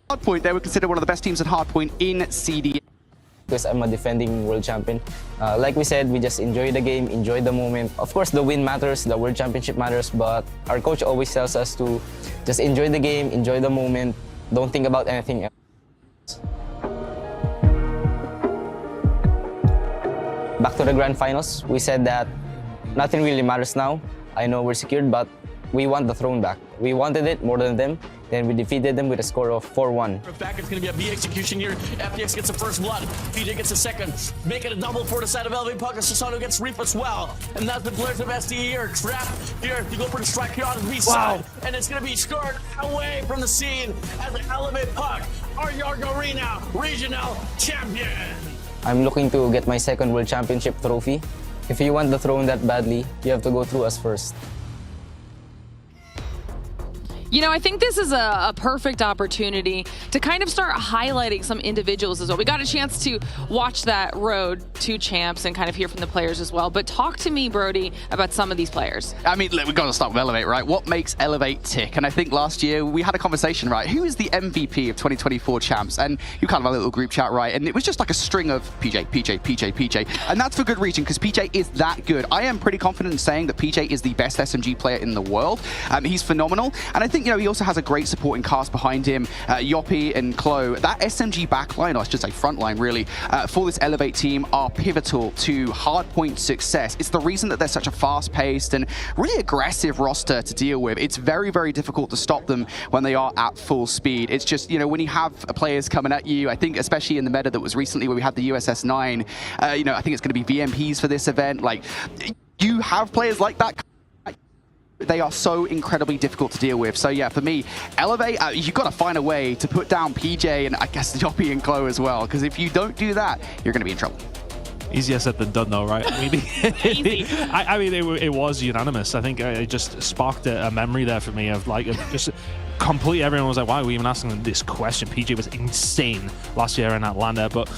Hardpoint, they were considered one of the best teams at Hardpoint in CDM. Because I'm a defending world champion. Like we said, we just enjoy the game, enjoy the moment. Of course, the win matters, the world championship matters, but our coach always tells us to just enjoy the game, enjoy the moment, don't think about anything else. Back to the grand finals, we said that nothing really matters now. I know we're secured, but we want the throne back. We wanted it more than them. Then we defeated them with a score of 4-1. Back, it's going to be a B execution here. FPX gets the first blood. PJ gets the second. Make it a double for the side of Elevate Puck. Sasano gets Reap as well. And that's the players of SD here. Trap here to go for the strike here on the B side. And it's going to be scored away from the scene as the Elevate Puck are York Arena Regional Champion. I'm looking to get my second world championship trophy. If you want the throne that badly, you have to go through us first. You know, I think this is a perfect opportunity to kind of start highlighting some individuals as well. We got a chance to watch that road to champs and kind of hear from the players as well. But talk to me, Brody, about some of these players. I mean, look, we've got to start with Elevate, right? What makes Elevate tick? And I think last year we had a conversation, right? Who is the MVP of 2024 champs? And you kind of had a little group chat, right? And it was just like a string of PJ, PJ, PJ, PJ. And that's for good reason, because PJ is that good. I am pretty confident in saying that PJ is the best SMG player in the world. He's phenomenal. And I think, you know, he also has a great supporting cast behind him. Yoppy and Chloe, that SMG backline, or I should say frontline really, for this Elevate team are pivotal to Hardpoint success. It's the reason that they're such a fast-paced and really aggressive roster to deal with. It's very, very difficult to stop them when they are at full speed. It's just, you know, when you have players coming at you, I think especially in the meta that was recently where we had the USS 9, you know, I think it's going to be VMPs for this event. Like, you have players like that. They are so incredibly difficult to deal with. So yeah, for me, Elevate, you've got to find a way to put down PJ and I guess Yoppy and Chloe as well, because if you don't do that, you're going to be in trouble. Easier said than done, though, right? I mean, I mean, it was unanimous. I think it just sparked a memory there for me of like just completely everyone was like, why are we even asking them this question? PJ was insane last year in Atlanta, but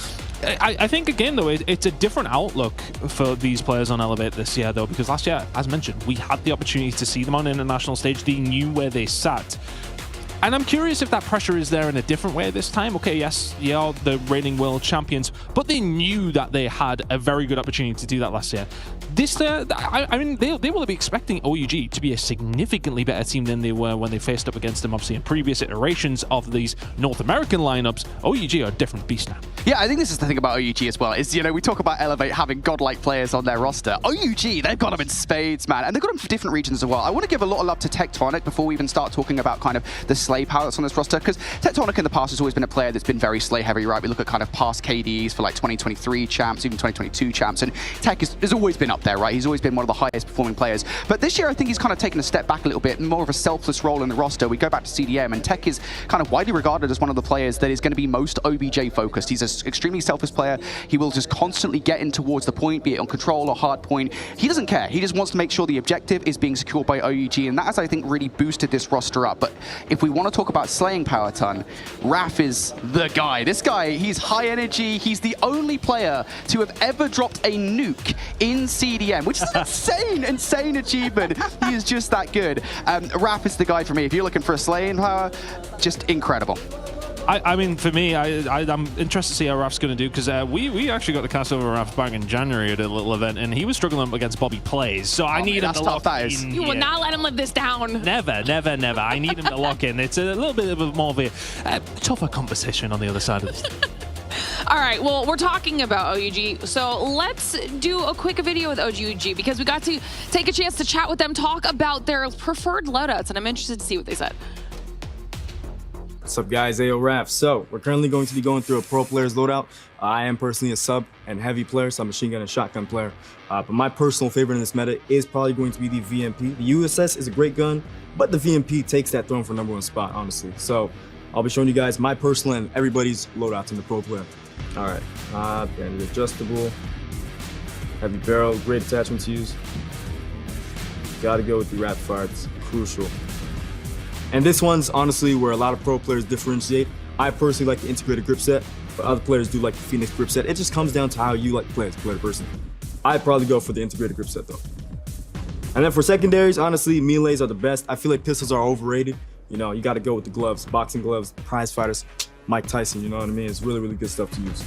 I think, again, though, it's a different outlook for these players on Elevate this year, though, because last year, as mentioned, we had the opportunity to see them on international stage. They knew where they sat. And I'm curious if that pressure is there in a different way this time. Okay, yes, yeah, the reigning world champions, but they knew that they had a very good opportunity to do that last year. This, I mean, they will be expecting OUG to be a significantly better team than they were when they faced up against them, obviously, in previous iterations of these North American lineups. OUG are a different beast now. Yeah, I think this is the thing about OUG as well, is, you know, we talk about Elevate having godlike players on their roster. OUG, they've got them in spades, man, and they've got them for different regions as well. I want to give a lot of love to Tectonic before we even start talking about kind of the Slay power that's on this roster, because Tectonic in the past has always been a player that's been very Slay heavy, right? We look at kind of past KDs for like 2023 champs, even 2022 champs, and Tech has always been up there, right? He's always been one of the highest performing players. But this year, I think he's kind of taken a step back a little bit, more of a selfless role in the roster. We go back to CDM, and Tech is kind of widely regarded as one of the players that is going to be most OBJ focused. He's an extremely selfless player. He will just constantly get in towards the point, be it on control or hard point. He doesn't care. He just wants to make sure the objective is being secured by OUG, and that has, I think, really boosted this roster up. But if we want to talk about slaying power ton, Raph is the guy. This guy, he's high energy. He's the only player to have ever dropped a nuke in CDM, which is an insane achievement. He is just that good. Raph is the guy for me. If you're looking for a slaying power, just incredible. I mean, for me, I'm interested to see how Raf's going to do, because we actually got the cast over Raf back in January at a little event, and he was struggling up against Bobby Plays. So I need him to lock in. You will not let him live this down. Never, never, never. I need him to lock in. It's a little bit of a more of a tougher competition on the other side of this. All right, well, we're talking about OUG, so let's do a quick video with OUG, because we got to take a chance to chat with them, talk about their preferred loadouts, and I'm interested to see what they said. What's up, guys? Ayo Raf. So we're currently going to be going through a pro player's loadout. I am personally a sub and heavy player, so I'm a machine gun and shotgun player. But my personal favorite in this meta is probably going to be the VMP. The USS is a great gun, but the VMP takes that throne for #1 spot, honestly. So I'll be showing you guys my personal and everybody's loadouts in the pro player. All right, bandit adjustable, heavy barrel, great attachment to use. Gotta go with the rapid fire, it's crucial. And this one's honestly where a lot of pro players differentiate. I personally like the integrated grip set, but other players do like the Phoenix grip set. It just comes down to how you like to play as a player person. I'd probably go for the integrated grip set though. And then for secondaries, honestly, melees are the best. I feel like pistols are overrated. You know, you got to go with the gloves, boxing gloves, prize fighters, Mike Tyson, you know what I mean? It's really, really good stuff to use.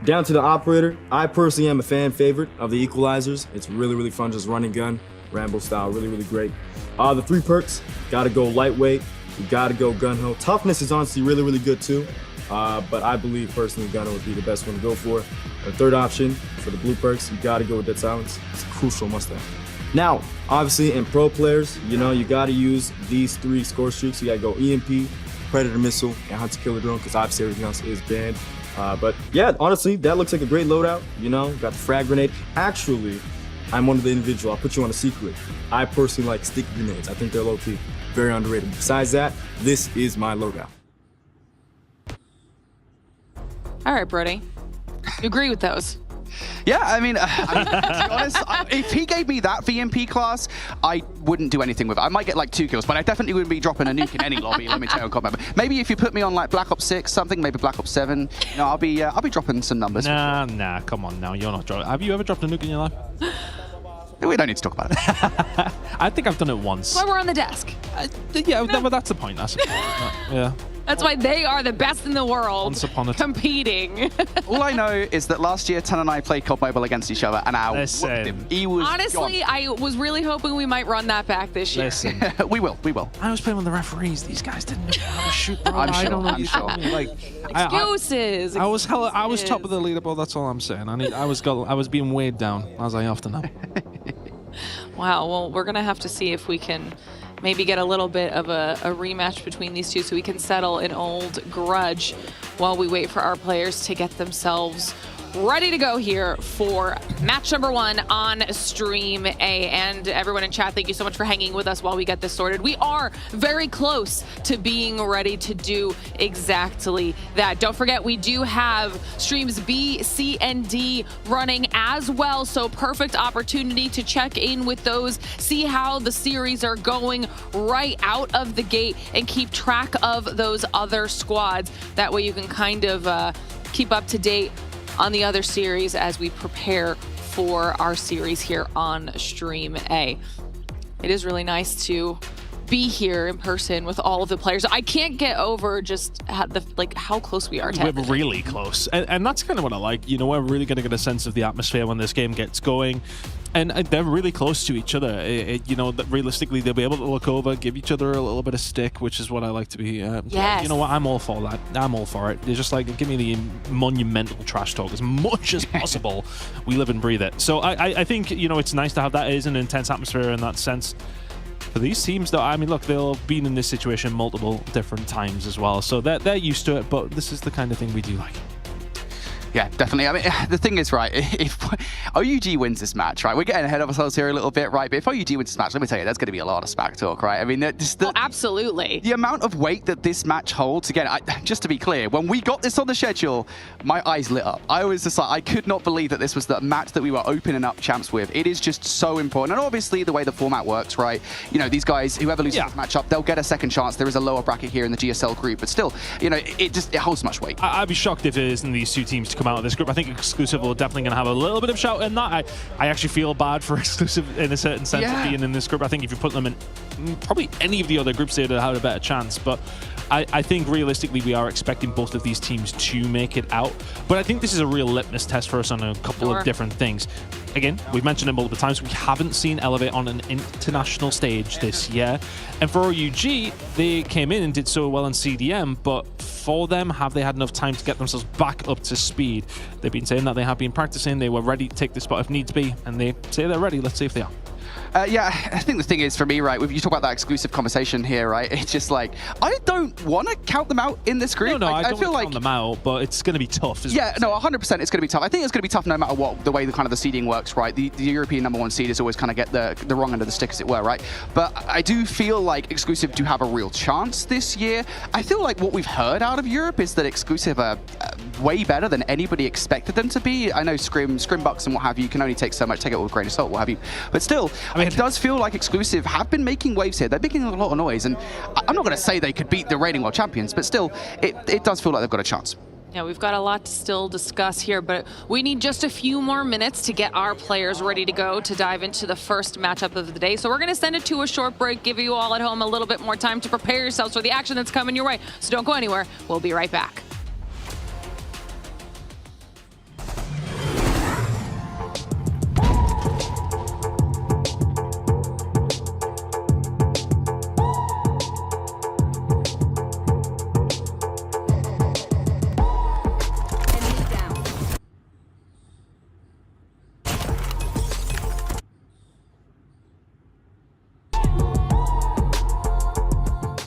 Down to the operator. I personally am a fan favorite of the equalizers. It's really, really fun, just run and gun, Rambo style, really, really great. The 3 perks, gotta go lightweight, you gotta go gun-ho. Toughness is honestly really, really good too, but I believe personally gun-ho would be the best one to go for. The third option for the blue perks, you gotta go with Dead Silence. It's a crucial must-have. Now, obviously in pro players, you know, you gotta use these 3 score streaks. You gotta go EMP, Predator Missile, and Hunter Killer Drone, because obviously everything else is banned. But yeah, honestly, that looks like a great loadout. You know, got the frag grenade. Actually, I'm one of the individual. I'll put you on a secret. I personally like sticky grenades. I think they're low-key, very underrated. Besides that, this is my loadout. All right, Brody. You agree with those? Yeah, I mean, to be honest, if he gave me that VMP class, I wouldn't do anything with it. I might get like 2 kills, but I definitely wouldn't be dropping a nuke in any lobby, let me tell you, on combat. Maybe if you put me on like Black Ops 6, something, maybe Black Ops 7, you know, I'll be dropping some numbers. Nah, come on now. You're not dropping. Have you ever dropped a nuke in your life? We don't need to talk about it. I think I've done it once. That's why we're on the desk. Yeah, well, that's the point. That's yeah. That's why they are the best in the world Once upon a time. competing. All I know is that last year, Tan and I played COD Mobile against each other, and I whooped him. He was Honestly, gone. I was really hoping we might run that back this year. Listen, we will. I was playing with the referees. These guys didn't know how to shoot. Bro. I'm I sure, don't know. I'm sure. Like, Excuses. I was top of the leaderboard. That's all I'm saying. I was being weighed down, as I often am. Wow, well, we're going to have to see if we can maybe get a little bit of a rematch between these two so we can settle an old grudge while we wait for our players to get themselves ready to go here for match number 1 on Stream A. And everyone in chat, thank you so much for hanging with us while we get this sorted. We are very close to being ready to do exactly that. Don't forget, we do have streams B, C, and D running as well, so perfect opportunity to check in with those, see how the series are going right out of the gate, and keep track of those other squads. That way you can kind of keep up to date on the other series as we prepare for our series here on Stream A. It is really nice to be here in person with all of the players. I can't get over just how close we are to We're really close, and that's kind of what I like. You know, we're really going to get a sense of the atmosphere when this game gets going. And they're really close to each other. You know, that realistically, they'll be able to look over, give each other a little bit of stick, which is what I like to be. Yes. You know what? I'm all for that. I'm all for it. They're just like, give me the monumental trash talk as much as possible. We live and breathe it. So I think, you know, it's nice to have that. It is an intense atmosphere in that sense. For these teams, though, I mean, look, they've been in this situation multiple different times as well. So they're used to it, but this is the kind of thing we do like. Yeah, definitely. I mean, the thing is, right, if OUG wins this match, right, we're getting ahead of ourselves here a little bit, right, but if OUG wins this match, let me tell you, there's going to be a lot of smack talk, right? I mean, just absolutely. The amount of weight that this match holds, again, just to be clear, when we got this on the schedule, my eyes lit up. I was just like, I could not believe that this was the match that we were opening up champs with. It is just so important. And obviously, the way the format works, right, you know, these guys, whoever loses this matchup, they'll get a second chance. There is a lower bracket here in the GSL group, but still, you know, it holds so much weight. I'd be shocked if it isn't these two teams to come out of this group. I think Exclusive are definitely going to have a little bit of shout in that. I actually feel bad for Exclusive in a certain sense of being in this group. I think if you put them in probably any of the other groups, they'd have had a better chance. But I think realistically, we are expecting both of these teams to make it out. But I think this is a real litmus test for us on a couple of different things. Again, we've mentioned it multiple times, we haven't seen Elevate on an international stage this year. And for OUG, they came in and did so well in CDM, but for them, have they had enough time to get themselves back up to speed? They've been saying that they have been practicing, they were ready to take the spot if needs be, and they say they're ready. Let's see if they are. Yeah, I think the thing is for me, right, you talk about that exclusive conversation here, right, it's just like, I don't want to count them out in this group. No, like, I don't feel want to like count them out, but it's going to be tough. Yeah, no, 100% it's going to be tough. I think it's going to be tough no matter what, the way the kind of the seeding works, right? The European #1 seed is always kind of get the wrong end of the stick, as it were, right? But I do feel like Exclusive do have a real chance this year. I feel like what we've heard out of Europe is that Exclusive are way better than anybody expected them to be. I know Scrimbucks and what have you can only take so much, take it with a grain of salt, what have you. But still, I mean, it does feel like Exclusive have been making waves here. They're making a lot of noise, and I'm not going to say they could beat the reigning world champions, but still, it does feel like they've got a chance. Yeah, we've got a lot to still discuss here, but we need just a few more minutes to get our players ready to go to dive into the first matchup of the day. So we're going to send it to a short break, give you all at home a little bit more time to prepare yourselves for the action that's coming your way. So don't go anywhere. We'll be right back.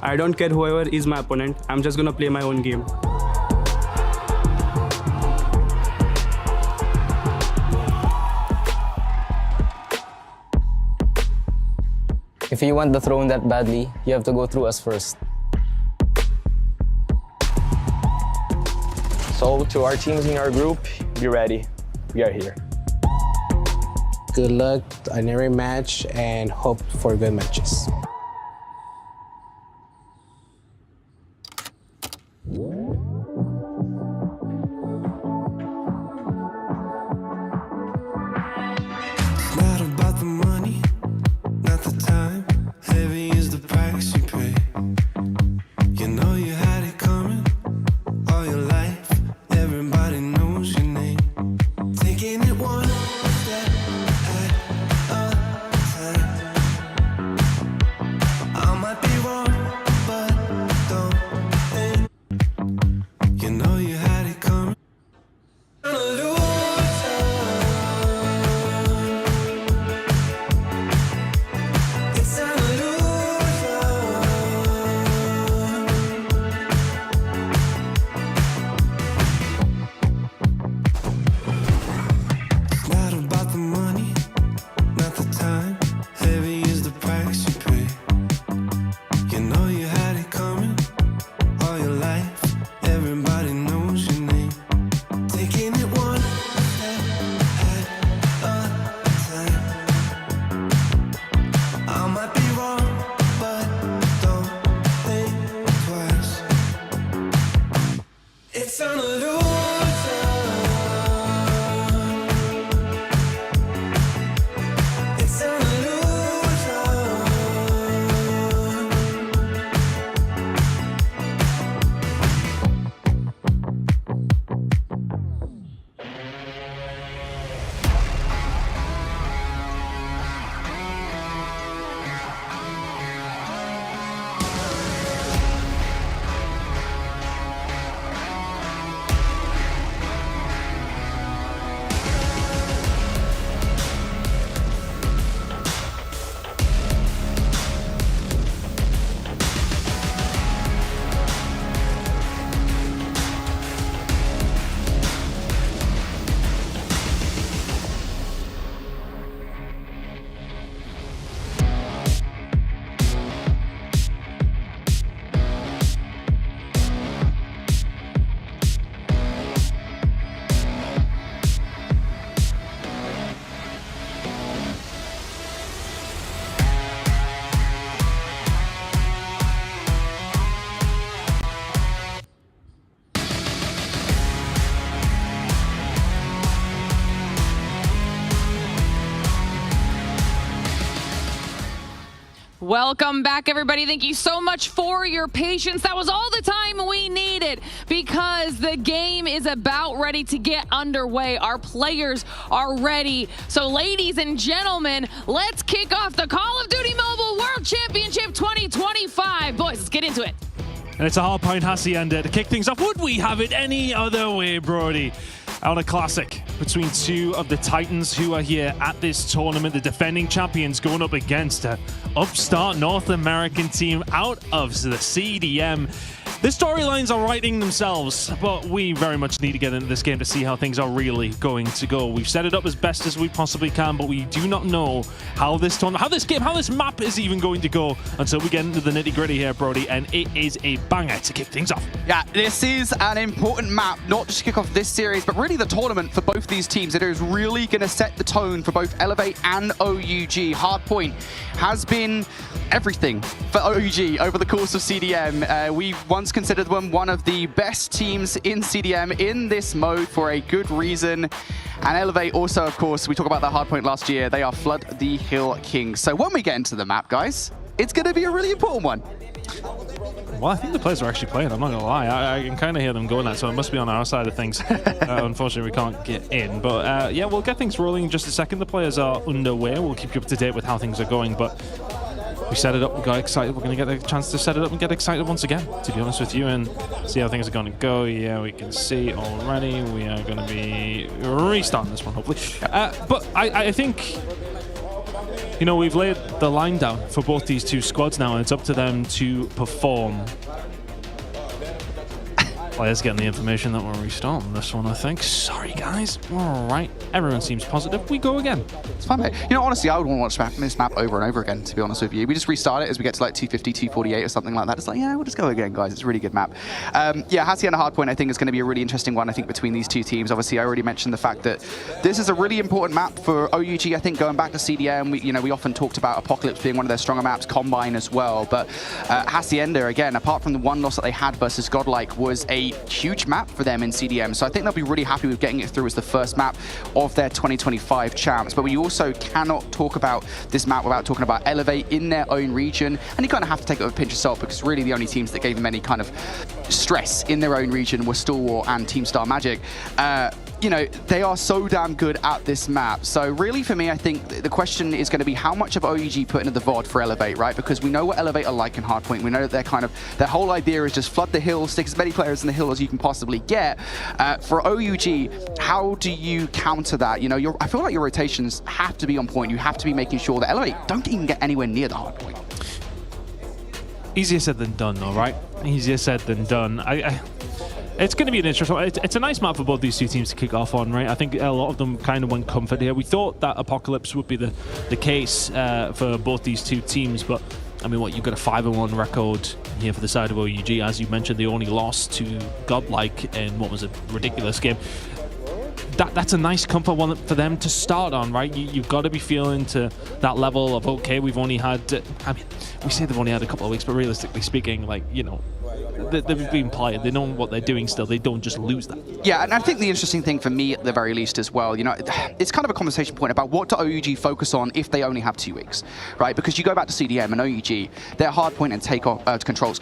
I don't care whoever is my opponent, I'm just gonna play my own game. If you want the throne that badly, you have to go through us first. So to our teams in our group, be ready. We are here. Good luck on every match and hope for good matches. Not about the money, not the time. Heavy is the price you pay. You know you had it coming all your life. Everybody knows your name. Taking it one step at a time. I might be wrong, but don't think. You know you had it coming. Gonna lose. It's an illusion. It's not about the money, not the time. Heavy is the price you pay. You know you had it coming all your life. Everybody knows your name. Taking it one step at a time. I might be wrong, but don't think twice. It's an illusion. It's an illusion. Welcome back, everybody. Thank you so much for your patience. That was all the time we needed because the game is about ready to get underway. Our players are ready. So, ladies and gentlemen, let's kick off the Call of Duty Mobile World Championship 2025. Boys, let's get into it. And it's a hard-point hacienda to kick things off. Would we have it any other way, Brody? On a classic between two of the Titans who are here at this tournament, the defending champions going up against an upstart North American team out of the CDM. The storylines are writing themselves, but we very much need to get into this game to see how things are really going to go. We've set it up as best as we possibly can, but we do not know how this tournament, how this map is even going to go until we get into the nitty-gritty here, Brody, and it is a banger to kick things off. Yeah, this is an important map, not just to kick off this series, but really the tournament for both these teams. It is really going to set the tone for both Elevate and OUG. Hardpoint has been everything for OUG over the course of CDM. We once consider them one of the best teams in CDM in this mode for a good reason. And Elevate also, of course, we talked about that hardpoint last year. They are Flood the Hill Kings. So when we get into the map, guys, it's going to be a really important one. Well, I think the players are actually playing. I'm not going to lie. I can kind of hear them going at, so it must be on our side of things. Unfortunately, we can't get in. But yeah, we'll get things rolling in just a second. The players are underway. We'll keep you up to date with how things are going. But we set it up, we got excited. We're going to get a chance to set it up and get excited once again, to be honest with you, and see how things are going to go. Yeah, we can see already. We are going to be restarting this one, hopefully. But I think, you know, we've laid the line down for both these two squads now, and it's up to them to perform. Players getting the information that we're restarting this one, I think. Sorry, guys. We're all right. Everyone seems positive. We go again. It's fun, mate. You know, honestly, I would want to watch this map over and over again, to be honest with you. We just restart it as we get to like 250, 248 or something like that. It's like, yeah, we'll just go again, guys. It's a really good map. Yeah, Hacienda Hardpoint, I think, is going to be a really interesting one, I think, between these two teams. Obviously, I already mentioned the fact that this is a really important map for OUG, I think, going back to CDM. We often talked about Apocalypse being one of their stronger maps, Combine as well. But Hacienda, again, apart from the one loss that they had versus Godlike, was a huge map for them in CDM. So I think they'll be really happy with getting it through as the first map of their 2025 champs. But we also cannot talk about this map without talking about Elevate in their own region. And you kind of have to take it with a pinch of salt, because really the only teams that gave them any kind of stress in their own region were Stalwart and Team Star Magic. You know, they are so damn good at this map. So really for me, I think the question is going to be how much of OUG put into the VOD for Elevate, right? Because we know what Elevate are like in Hardpoint. We know that their whole idea is just flood the hill, stick as many players in the hill as you can possibly get. For OUG, how do you counter that? You know, I feel like your rotations have to be on point. You have to be making sure that Elevate don't even get anywhere near the Hardpoint. Easier said than done, though, right? Easier said than done. It's going to be an interesting one. It's a nice map for both these two teams to kick off on, right? I think a lot of them kind of went comfort here. We thought that Apocalypse would be the case for both these two teams, but I mean, you've got a 5-1 record here for the side of OUG. As you mentioned, they only lost to Godlike in what was a ridiculous game. That's a nice comfort one for them to start on, right? You've got to be feeling to that level of, okay, we've only had, I mean, we say they've only had a couple of weeks, but realistically speaking, like, you know, they've been playing. They know what they're doing still. They don't just lose that. Yeah, and I think the interesting thing for me, at the very least, as well, you know, it's kind of a conversation point about what do OUG focus on if they only have 2 weeks, right? Because you go back to CDM and OUG, their hardpoint and takeoff control,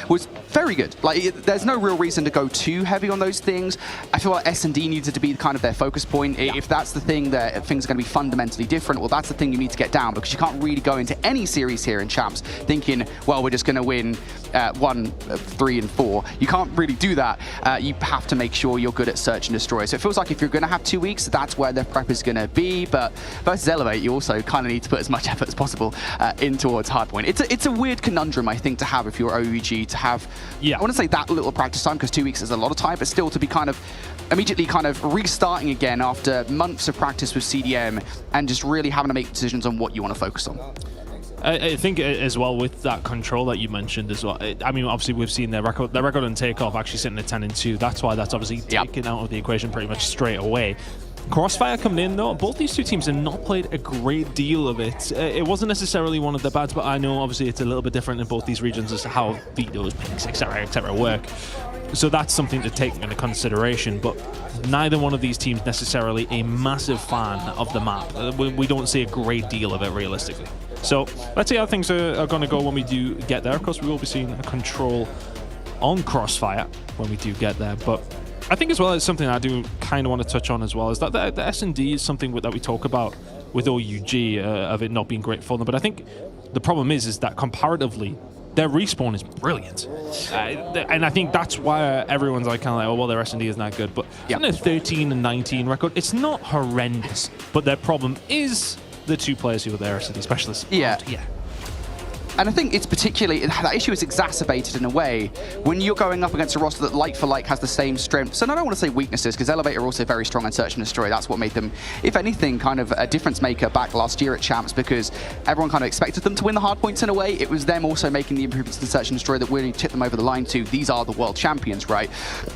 was very good. Like, there's no real reason to go too heavy on those things. I feel like S&D needed to be kind of their focus point. Yeah. If that's the thing that things are going to be fundamentally different, well, that's the thing you need to get down, because you can't really go into any series here in Champs thinking, well, we're just going to win 1, 3, and 4. You can't really do that. You have to make sure you're good at search and destroy. So it feels like if you're going to have 2 weeks, that's where the prep is going to be. But versus Elevate, you also kind of need to put as much effort as possible in towards Hardpoint. It's a weird conundrum, I think, to have if you're OUG, to have, I want to say that little practice time, because 2 weeks is a lot of time, but still to be kind of immediately kind of restarting again after months of practice with CDM and just really having to make decisions on what you want to focus on. I think as well with that control that you mentioned as well. I mean, obviously we've seen their record on takeoff actually sitting at 10-2. That's why that's obviously taken out of the equation pretty much straight away. Crossfire coming in though, both these two teams have not played a great deal of it. It wasn't necessarily one of the bads, but I know obviously it's a little bit different in both these regions as to how vetoes, picks, etc. work. So that's something to take into consideration, but neither one of these teams necessarily a massive fan of the map. We don't see a great deal of it realistically. So let's see how things are going to go when we do get there. Of course, we will be seeing a control on Crossfire when we do get there, but I think as well as something I do kind of want to touch on as well is that the S&D is something that we talk about with OUG of it not being great for them, but I think the problem is that comparatively their respawn is brilliant, and I think that's why everyone's like kind of like, oh well, their S&D is not good, but on a 13-19 record, it's not horrendous. But their problem is the 2 players who are their S&D specialists. Yeah. And I think it's particularly, that issue is exacerbated in a way when you're going up against a roster that like for like has the same strength. So I don't want to say weaknesses, because Elevate are also very strong in search and destroy. That's what made them, if anything, kind of a difference maker back last year at Champs, because everyone kind of expected them to win the hard points in a way. It was them also making the improvements in search and destroy that really tipped them over the line to, these are the world champions, right?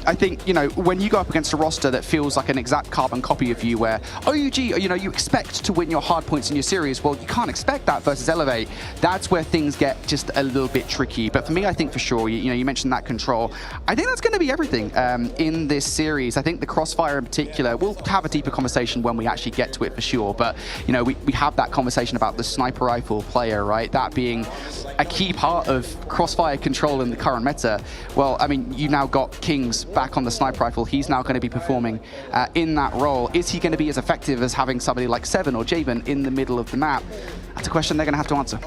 I think, you know, when you go up against a roster that feels like an exact carbon copy of you, where OUG, you know, you expect to win your hard points in your series, well, you can't expect that versus Elevate. That's where things things get just a little bit tricky. But for me, I think for sure, you mentioned that control. I think that's going to be everything in this series. I think the Crossfire in particular, we'll have a deeper conversation when we actually get to it for sure. But, we have that conversation about the sniper rifle player, right? That being a key part of Crossfire control in the current meta. Well, I mean, you now got Kings back on the sniper rifle. He's now going to be performing in that role. Is he going to be as effective as having somebody like Seven or Javen in the middle of the map? That's a question they're going to have to answer.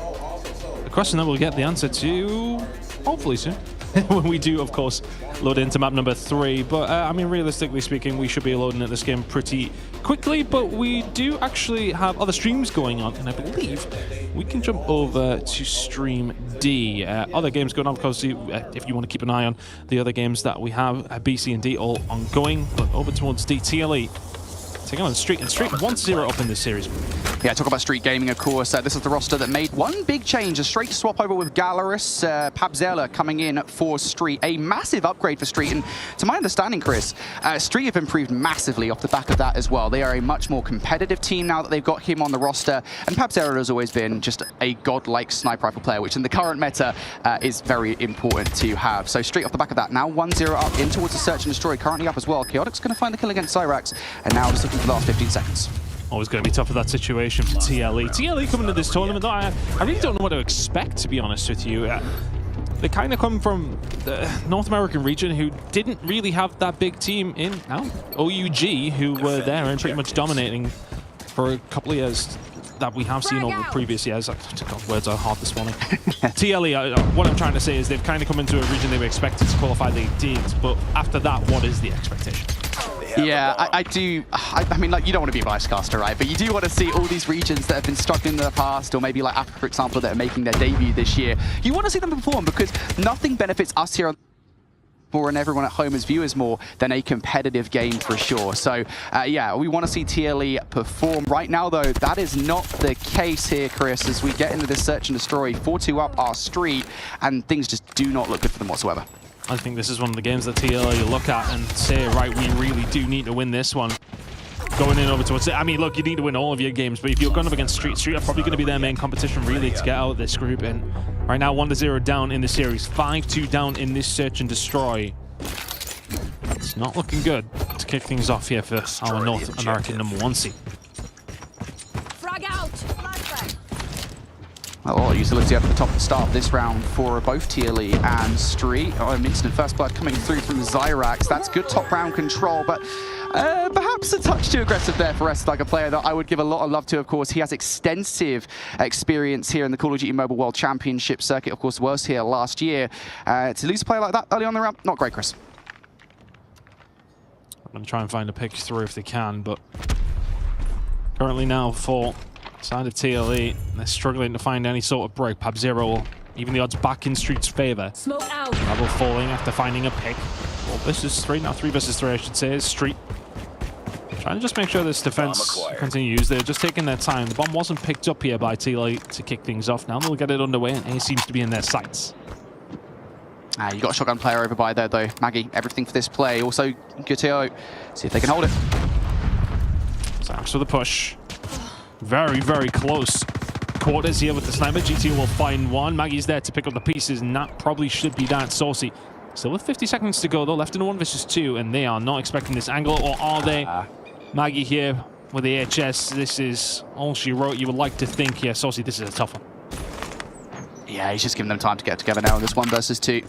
A question that we'll get the answer to hopefully soon. When we do, of course, load into map number 3. But, I mean, realistically speaking, we should be loading at this game pretty quickly. But we do actually have other streams going on. And I believe we can jump over to Stream D. Other games going on, because if you want to keep an eye on the other games that we have, B, C, and D all ongoing. But over towards D, TLE. Taking on Street, and Street 1-0 up in this series. Yeah, talk about Street Gaming, of course. This is the roster that made one big change, a straight swap over with Gallerus, Pabzella coming in for Street. A massive upgrade for Street, and to my understanding, Chris, Street have improved massively off the back of that as well. They are a much more competitive team now that they've got him on the roster, and Pabzella has always been just a godlike sniper rifle player, which in the current meta is very important to have. So Street off the back of that, now 1-0 up in towards the Search and Destroy, currently up as well. Chaotic's going to find the kill against Cyrax, and now just looking for the last 15 seconds. Always going to be tough for that situation for TLE. TLE coming to this tournament, I really don't know what to expect, to be honest with you. They kind of come from the North American region, who didn't really have that big team in OUG, who were there and pretty much dominating for a couple of years that we have seen over previous years. God, words are hard this morning. TLE, what I'm trying to say is they've kind of come into a region they were expected to qualify, they did, but after that, what is the expectation? Yeah, I do. I mean, like, you don't want to be a bias caster, right? But you do want to see all these regions that have been struggling in the past, or maybe like Africa, for example, that are making their debut this year. You want to see them perform, because nothing benefits us here more and everyone at home as viewers more than a competitive game for sure. So yeah, we want to see TLE perform. Right now though, that is not the case here, Chris, as we get into this Search and Destroy. 4-2 up our Street, and things just do not look good for them whatsoever. I think this is one of the games that TLE look at and say, right, we really do need to win this one. Going in over towards it. I mean, look, you need to win all of your games, but if you're going up against Street are probably going to be their main competition really to get out of this group. And right now, 1-0 down in the series, 5-2 down in this Search and Destroy. It's not looking good to kick things off here for our North American #1 seed. Frag out. A lot of utility up at the top of the start of this round for both TLE and Street. An instant first blood coming through from Cyrax. That's good top round control, but perhaps a touch too aggressive there for Rest, like a player that I would give a lot of love to, of course. He has extensive experience here in the Call of Duty Mobile World Championship circuit, of course, was here last year. To lose a player like that early on the round, not great, Chris. I'm going to try and find a pick through if they can, but currently now for side of TLE, they're struggling to find any sort of break. Pabzero, even the odds back in Street's favor. Smoke out. Rebel falling after finding a pick. 4 versus 3, now 3 versus 3, I should say, is Street. Trying to just make sure this defense continues. They're just taking their time. The bomb wasn't picked up here by TLE to kick things off. Now they'll get it underway, and A seems to be in their sights. You got a shotgun player over by there, though. Maggie, everything for this play. Also, Guteo, see if they can hold it. Thanks for the push. Very, very close quarters here with the sniper. GT will find one. Maggie's there to pick up the pieces, and that probably should be that. Saucy still with 50 seconds to go, though, left in a 1 versus 2, and they are not expecting this angle, or are they? Maggie here with the HS. This is all she wrote. You would like to think, yeah, Saucy, this is a tough one. Yeah, he's just giving them time to get together now in this 1 versus 2.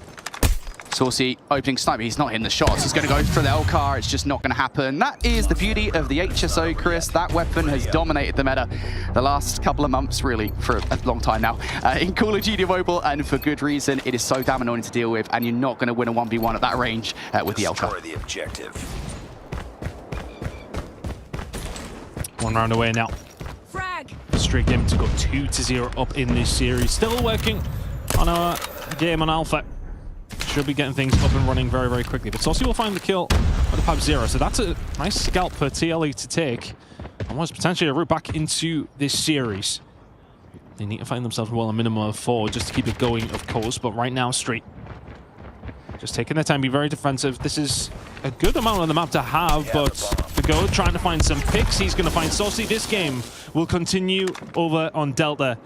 Saucy opening sniper. He's not hitting the shots. He's going to go for the L-car. It's just not going to happen. That is the beauty of the HSO, Chris. That weapon has dominated the meta the last couple of months, really, for a long time now. In Call of Duty Mobile, and for good reason. It is so damn annoying to deal with, and you're not going to win a 1v1 at that range with the L-car. The objective. 1 round away now. Frag. Street game to go 2-0 up in this series. Still working on our game on Alpha. Should be getting things up and running very, very quickly. But Saucy will find the kill with the Pabzero. So that's a nice scalp for TLE to take. And was potentially a route back into this series. They need to find themselves well a minimum of 4 just to keep it going, of course. But right now, Street just taking their time, be very defensive. This is a good amount on the map to have, but to go trying to find some picks. He's going to find Saucy. This game will continue over on Delta.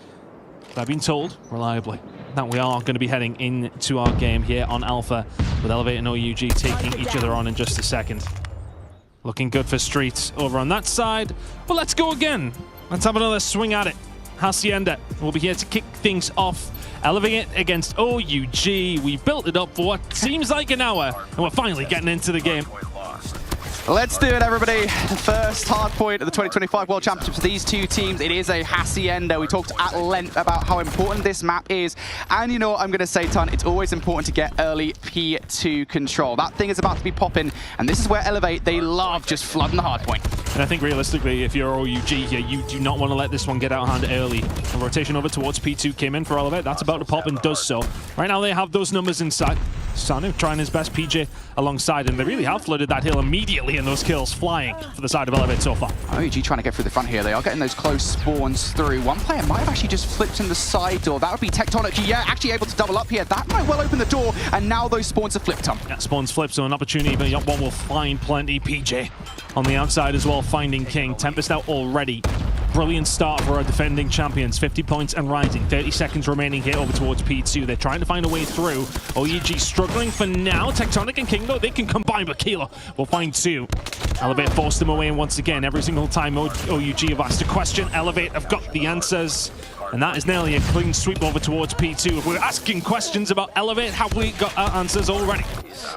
I've been told reliably that we are going to be heading into our game here on Alpha with Elevate and OUG taking each other on in just a second. Looking good for Streets over on that side, but let's go again. Let's have another swing at it. Hacienda will be here to kick things off. Elevate against OUG. We built it up for what seems like an hour, and we're finally getting into the game. Let's do it, everybody. First hard point of the 2025 World Championships for these two teams. It is a Hacienda. We talked at length about how important this map is. And you know what I'm going to say, Ton? It's always important to get early P2 control. That thing is about to be popping. And this is where Elevate, they love just flooding the hard point. And I think realistically, if you're OUG here, you do not want to let this one get out of hand early. A rotation over towards P2 came in for Elevate. That's about to pop and does so. Right now they have those numbers inside. Sanu trying his best, PJ alongside, and they really have flooded that hill immediately, and those kills flying for the side of Elevate so far. OUG trying to get through the front here. They are getting those close spawns through. One player might have actually just flipped in the side door. That would be Tectonic. Yeah, actually able to double up here. That might well open the door, and now those spawns are flipped on. Yeah, spawns flip, so an opportunity, but one will find plenty. PJ on the outside as well, finding King. Tempest out already. Brilliant start for our defending champions. 50 points and rising. 30 seconds remaining here over towards P2. They're trying to find a way through. OUG struggling for now. Tectonic and King, though, they can combine, but Kilo will find two. Elevate forced them away, and once again, every single time OUG have asked a question, Elevate have got the answers. And that is nearly a clean sweep over towards P2. If we're asking questions about Elevate, have we got our answers already?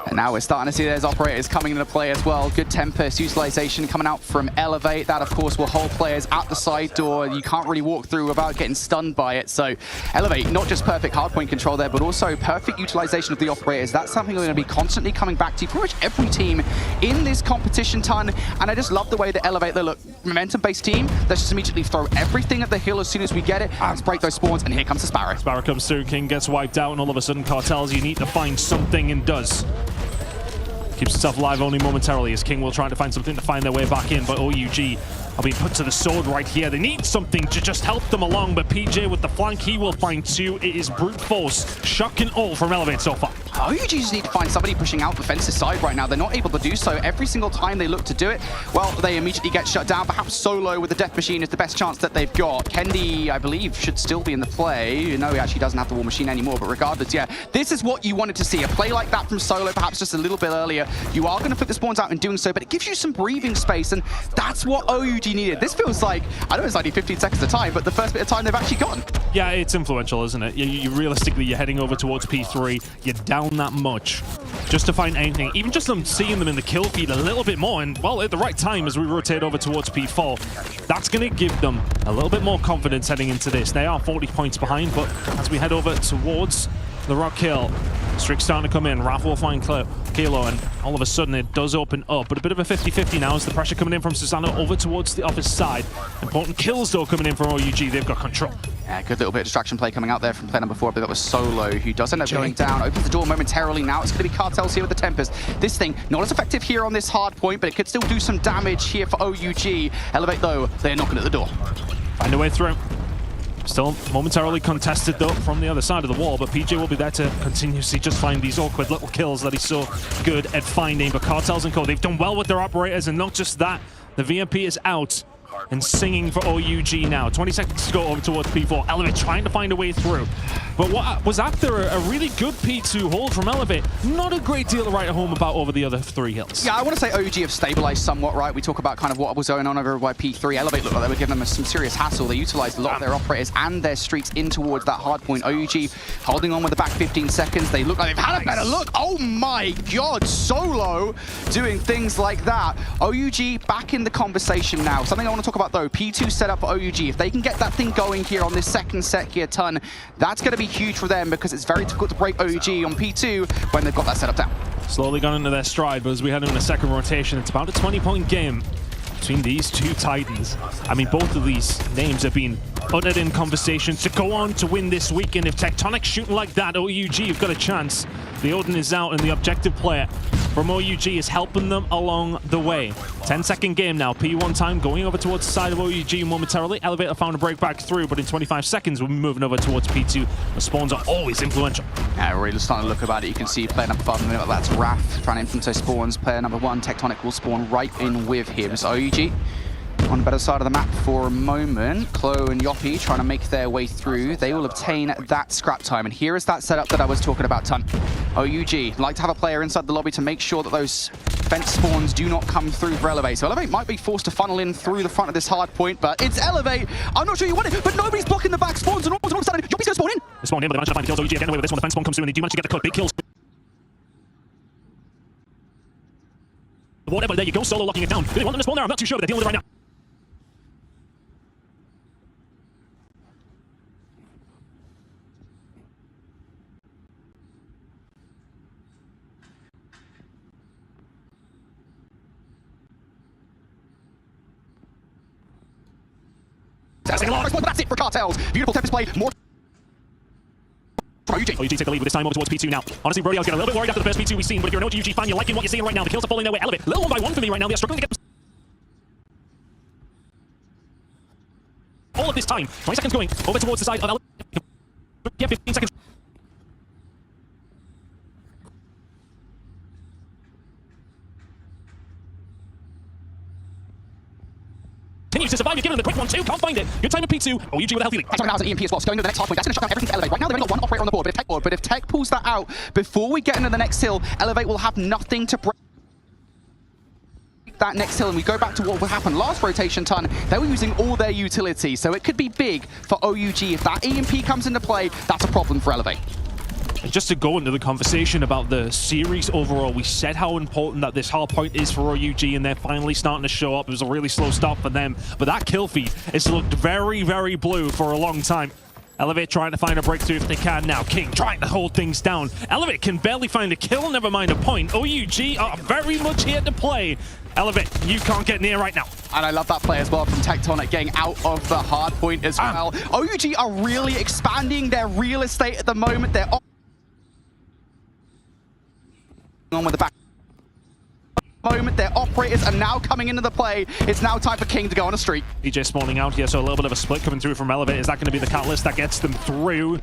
And now we're starting to see those operators coming into play as well. Good Tempest utilization coming out from Elevate. That, of course, will hold players at the side door. You can't really walk through without getting stunned by it. So Elevate, not just perfect hardpoint control there, but also perfect utilization of the operators. That's something we're going to be constantly coming back to pretty much every team in this competition, Ton. And I just love the way that Elevate, they look, momentum-based team. Let's just immediately throw everything at the hill as soon as we get it. Let's break those spawns, and here comes the Sparrow. Sparrow comes through, King gets wiped out, and all of a sudden Cartels, you need to find something, and does. Keeps himself alive only momentarily as King will try to find something to find their way back in, but OUG are being put to the sword right here. They need something to just help them along, but PJ with the flank, he will find two. It is brute force. Shock and all from Elevate so far. OUG just need to find somebody pushing out the fence's side right now. They're not able to do so. Every single time they look to do it, well, they immediately get shut down. Perhaps Solo with the Death Machine is the best chance that they've got. Kendi, I believe, should still be in the play. No, he actually doesn't have the War Machine anymore, but regardless, yeah, this is what you wanted to see. A play like that from Solo, perhaps just a little bit earlier. You are going to flip the spawns out in doing so, but it gives you some breathing space, and that's what OUG needed. This feels like, I know it's only 15 seconds of time, but the first bit of time they've actually gotten. Yeah, it's influential, isn't it? You realistically, you're heading over towards P3. You're down that much. Just to find anything, even just them seeing them in the kill feed a little bit more, and well, at the right time as we rotate over towards P4, that's going to give them a little bit more confidence heading into this. They are 40 points behind, but as we head over towards the Rock Hill, Strick's starting to come in. Raph will find Kilo, and all of a sudden it does open up, but a bit of a 50-50 now as the pressure coming in from Susano over towards the opposite side. Important kills though coming in from OUG. They've got control. Yeah, good little bit of distraction play coming out there from player number 4. But that was Solo, who does end up going down. Opens the door momentarily now. It's going to be Cartels here with the Tempest. This thing, not as effective here on this hard point, but it could still do some damage here for OUG. Elevate, though, they're knocking at the door. Find a way through. Still momentarily contested, though, from the other side of the wall, but PJ will be there to continuously just find these awkward little kills that he's so good at finding. But Cartels and Co, they've done well with their operators, and not just that, the VMP is out and singing for OUG now. 20 seconds to go over towards P4. Elevate trying to find a way through. But what was after a really good P2 hold from Elevate, not a great deal to write home about over the other 3 hills. Yeah, I want to say OUG have stabilized somewhat, right? We talk about kind of what was going on over by P3. Elevate looked like they were giving them some serious hassle. They utilized a lot of their operators and their streets in towards that hard point. OUG holding on with the back 15 seconds. They look like they've had a better look. Oh my God, Solo doing things like that. OUG back in the conversation now. Something I want to talk about though, P2 set up for OUG. If they can get that thing going here on this second set here, Ton, that's going to be huge for them because it's very difficult to break OUG on P2 when they've got that setup down. Slowly gone into their stride, but as we head into the second rotation, it's about a 20-point game between these two Titans. I mean, both of these names have been uttered in conversations to go on to win this weekend. If Tectonic shooting like that, OUG have got a chance. The Odin is out, and the objective player from OUG is helping them along the way. 10-second game now. P1 time going over towards the side of OUG momentarily. Elevator found a break back through, but in 25 seconds, we'll be moving over towards P2. The spawns are always influential. Yeah, we're really starting to look about it. You can see player number 5 in the middle. That's Raph trying to influence those spawns. Player number 1, Tectonic, will spawn right in with him. So OUG on the better side of the map for a moment. Clo and Yoppy trying to make their way through. They will obtain that scrap time. And here is that setup that I was talking about, Ton. OUG like to have a player inside the lobby to make sure that those fence spawns do not come through for Elevate. So Elevate might be forced to funnel in through the front of this hard point, but it's Elevate. I'm not sure you want it, but nobody's blocking the back spawns, and all of a sudden, Yoppy's gonna spawn in. They spawn in, but they manage to find the kills. OUG again away with this one. The fence spawn comes through, and they do manage to get the cut. Big kills. Whatever, there you go, Solo locking it down. Do they want them to spawn there? I'm not too sure, but they're dealing with it right now. That's it for Cartels. Beautiful Tempest play. More OUG take the lead with this time over towards P2 now. Honestly, Brody's getting a little bit worried after the first P2 we've seen, but if you're an OUG fan, you're liking what you're seeing right now. The kills are falling their way. Elevate, little 1 by 1 for me right now. They're struggling to get all of this time. 20 seconds going over towards the side of Elevate. Yeah, 15 seconds. Continues to survive. You're giving him the quick one, too. Can't find it. Good time at P2. OUG with a healthy lead. Now as an EMP as well. So going to the next hard point. That's going to shut down everything to Elevate. Right now, they've only got one operator on the board. But if Tech pulls that out before we get into the next hill, Elevate will have nothing to break that next hill. And we go back to what happened last rotation, Ton. They were using all their utility. So it could be big for OUG. If that EMP comes into play, that's a problem for Elevate. And just to go into the conversation about the series overall, we said how important that this hard point is for OUG, and they're finally starting to show up. It was a really slow start for them, but that kill feed has looked very, very blue for a long time. Elevate trying to find a breakthrough if they can now. King trying to hold things down. Elevate can barely find a kill, never mind a point. OUG are very much here to play. Elevate, you can't get near right now. And I love that play as well from Tectonic getting out of the hard point as well. OUG are really expanding their real estate at the moment. They're on with the back moment. Their operators are now coming into the play. It's now time for King to go on a streak. PJ spawning out here, so a little bit of a split coming through from Elevate. Is that going to be the catalyst that gets them through?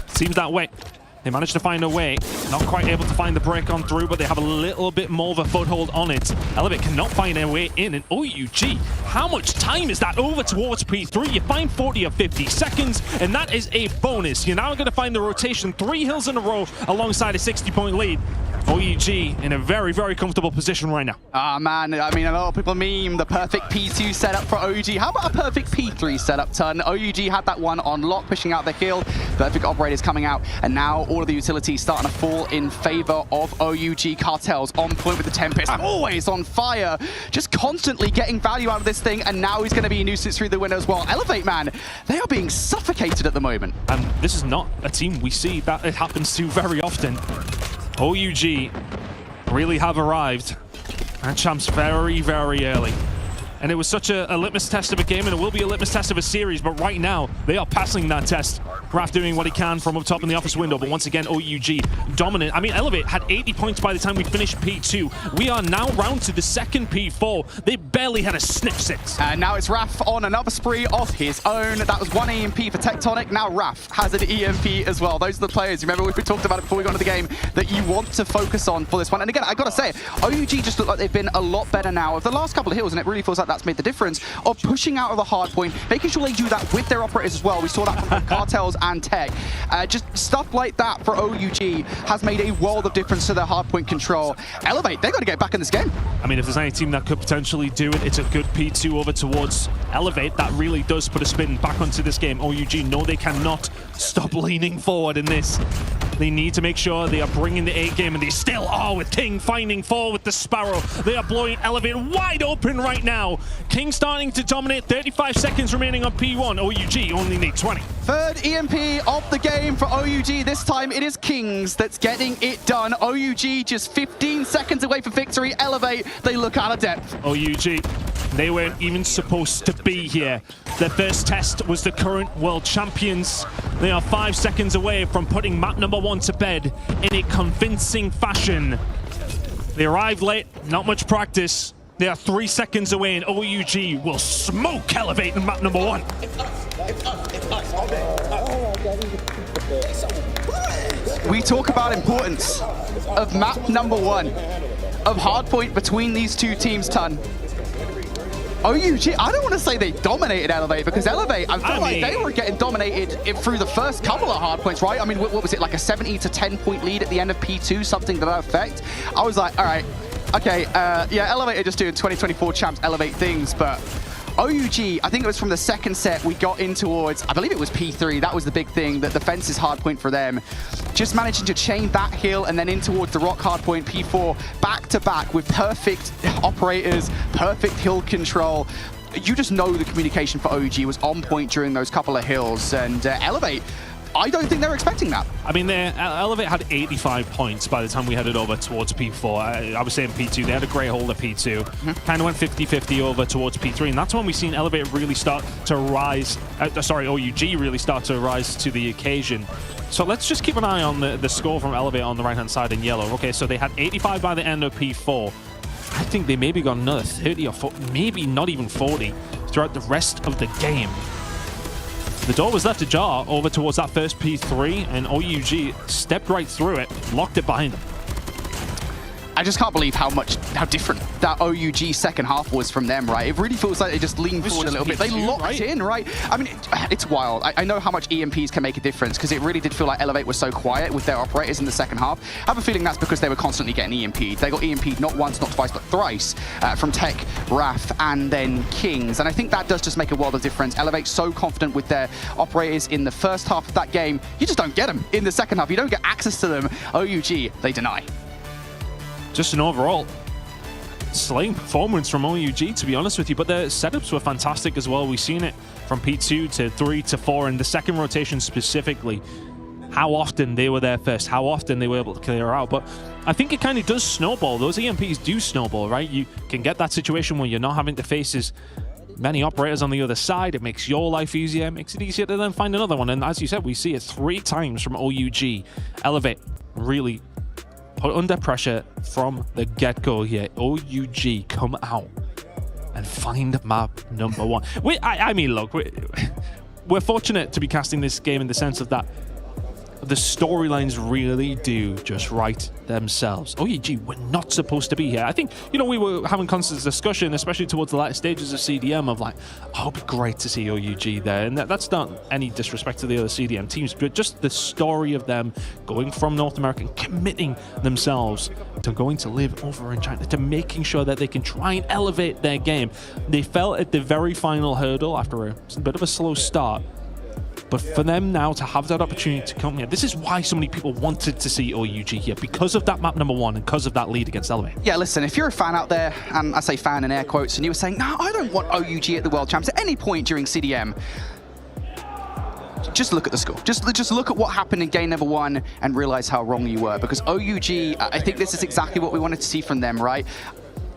Seems that way. They managed to find a way. Not quite able to find the break on through, but they have a little bit more of a foothold on it. Elevate cannot find their way in, and OUG, how much time is that over towards P3? You find 40 or 50 seconds, and that is a bonus. You're now going to find the rotation 3 hills in a row alongside a 60-point lead. OUG in a very, very comfortable position right now. Ah, man, I mean, a lot of people meme the perfect P2 setup for OUG. How about a perfect P3 setup, Ton? OUG had that one on lock, pushing out the hill. Perfect operators coming out, and now all of the utilities starting to fall in favor of OUG. Cartels on point with the Tempest, always on fire, just constantly getting value out of this thing, and now he's going to be a nuisance through the window as well. Elevate, man, they are being suffocated at the moment. And this is not a team we see that it happens to very often. OUG really have arrived and champs very, very early. And it was such a litmus test of a game, and it will be a litmus test of a series, but right now, they are passing that test. Raph doing what he can from up top in the office window, but once again, OUG dominant. I mean, Elevate had 80 points by the time we finished P2. We are now round to the second P4. They barely had a sniff since. And now it's Raph on another spree of his own. That was one EMP for Tectonic. Now Raph has an EMP as well. Those are the players, remember we talked about it before we got into the game, that you want to focus on for this one. And again, I gotta say, OUG just look like they've been a lot better now of the last couple of hills, and it really feels like that's made the difference of pushing out of the hard point, making sure they do that with their operators as well. We saw that from Cartels and Tech. Just stuff like that for OUG has made a world of difference to their hard point control. Elevate, they've got to get back in this game. I mean, if there's any team that could potentially do it, it's a good P2 over towards Elevate. That really does put a spin back onto this game. OUG, no, they cannot stop leaning forward in this. They need to make sure they are bringing the 8 game, and they still are with King finding 4 with the Sparrow. They are blowing Elevate wide open right now. King starting to dominate, 35 seconds remaining on P1. OUG only need 20. Third EMP of the game for OUG. This time it is Kings that's getting it done. OUG just 15 seconds away from victory. Elevate, they look out of depth. OUG, they weren't even supposed to be here. Their first test was the current world champions. They are 5 seconds away from putting map number 1 to bed in a convincing fashion. They arrived late, not much practice. They are 3 seconds away, and OUG will smoke Elevate in map number 1. We talk about importance of map number 1, of hardpoint between these two teams, Ton. OUG, I don't want to say they dominated Elevate, because Elevate, I feel like they were getting dominated through the first couple of hard points, right? I mean, what was it, like a 70 to 10 point lead at the end of P2, something to that effect? I was like, all right, okay, yeah, Elevate are just doing 2024 champs Elevate things, but OUG, I think it was from the second set we got in towards, I believe it was P3, that was the big thing, that the fence is hard point for them. Just managing to chain that hill and then in towards the rock hard point P4, back to back with perfect operators, perfect hill control. You just know the communication for OUG was on point during those couple of hills, and Elevate, I don't think they're expecting that. I mean, Elevate had 85 points by the time we headed over towards P4. I was saying P2, they had a great hold at P2. Kind of went 50-50 over towards P3, and that's when we seen Elevate really start to rise, OUG really start to rise to the occasion. So let's just keep an eye on the score from Elevate on the right-hand side in yellow. Okay, so they had 85 by the end of P4. I think they maybe got another 30 or 40, maybe not even 40 throughout the rest of the game. The door was left ajar over towards that first P3, and OUG stepped right through it, locked it behind them. I just can't believe how different that OUG second half was from them, right? It really feels like they just leaned forward a little bit. They locked in, right? I mean, it's wild. I know how much EMPs can make a difference, because it really did feel like Elevate was so quiet with their operators in the second half. I have a feeling that's because they were constantly getting EMP'd. They got EMP'd not once, not twice, but thrice from Tech, Wrath, and then Kings. And I think that does just make a world of difference. Elevate so confident with their operators in the first half of that game. You just don't get them in the second half. You don't get access to them. OUG, they deny. Just an overall slaying performance from OUG, to be honest with you, but their setups were fantastic as well. We've seen it from P2 to 3 to 4, and the second rotation specifically, how often they were there first, how often they were able to clear out. But I think it kind of does snowball. Those EMPs do snowball, right? You can get that situation where you're not having to face as many operators on the other side. It makes your life easier. It makes it easier to then find another one. And as you said, we see it 3 times from OUG. Elevate really put under pressure from the get-go here. OUG come out and find map number 1. I mean, look, we're fortunate to be casting this game in the sense of that the storylines really do just write themselves. OUG were not supposed to be here. I think, you know, we were having constant discussion, especially towards the latter stages of CDM, of like, oh, it'd be great to see OUG there. And that's not any disrespect to the other CDM teams, but just the story of them going from North America and committing themselves to going to live over in China, to making sure that they can try and elevate their game. They fell at the very final hurdle after a bit of a slow start. But for them now to have that opportunity to come here, this is why so many people wanted to see OUG here, because of that map number 1 and because of that lead against Elevate. Yeah, listen, if you're a fan out there, and I say fan in air quotes, and you were saying, no, I don't want OUG at the World Champs at any point during CDM, just look at the score. Just look at what happened in game number 1 and realize how wrong you were, because OUG, I think this is exactly what we wanted to see from them, right?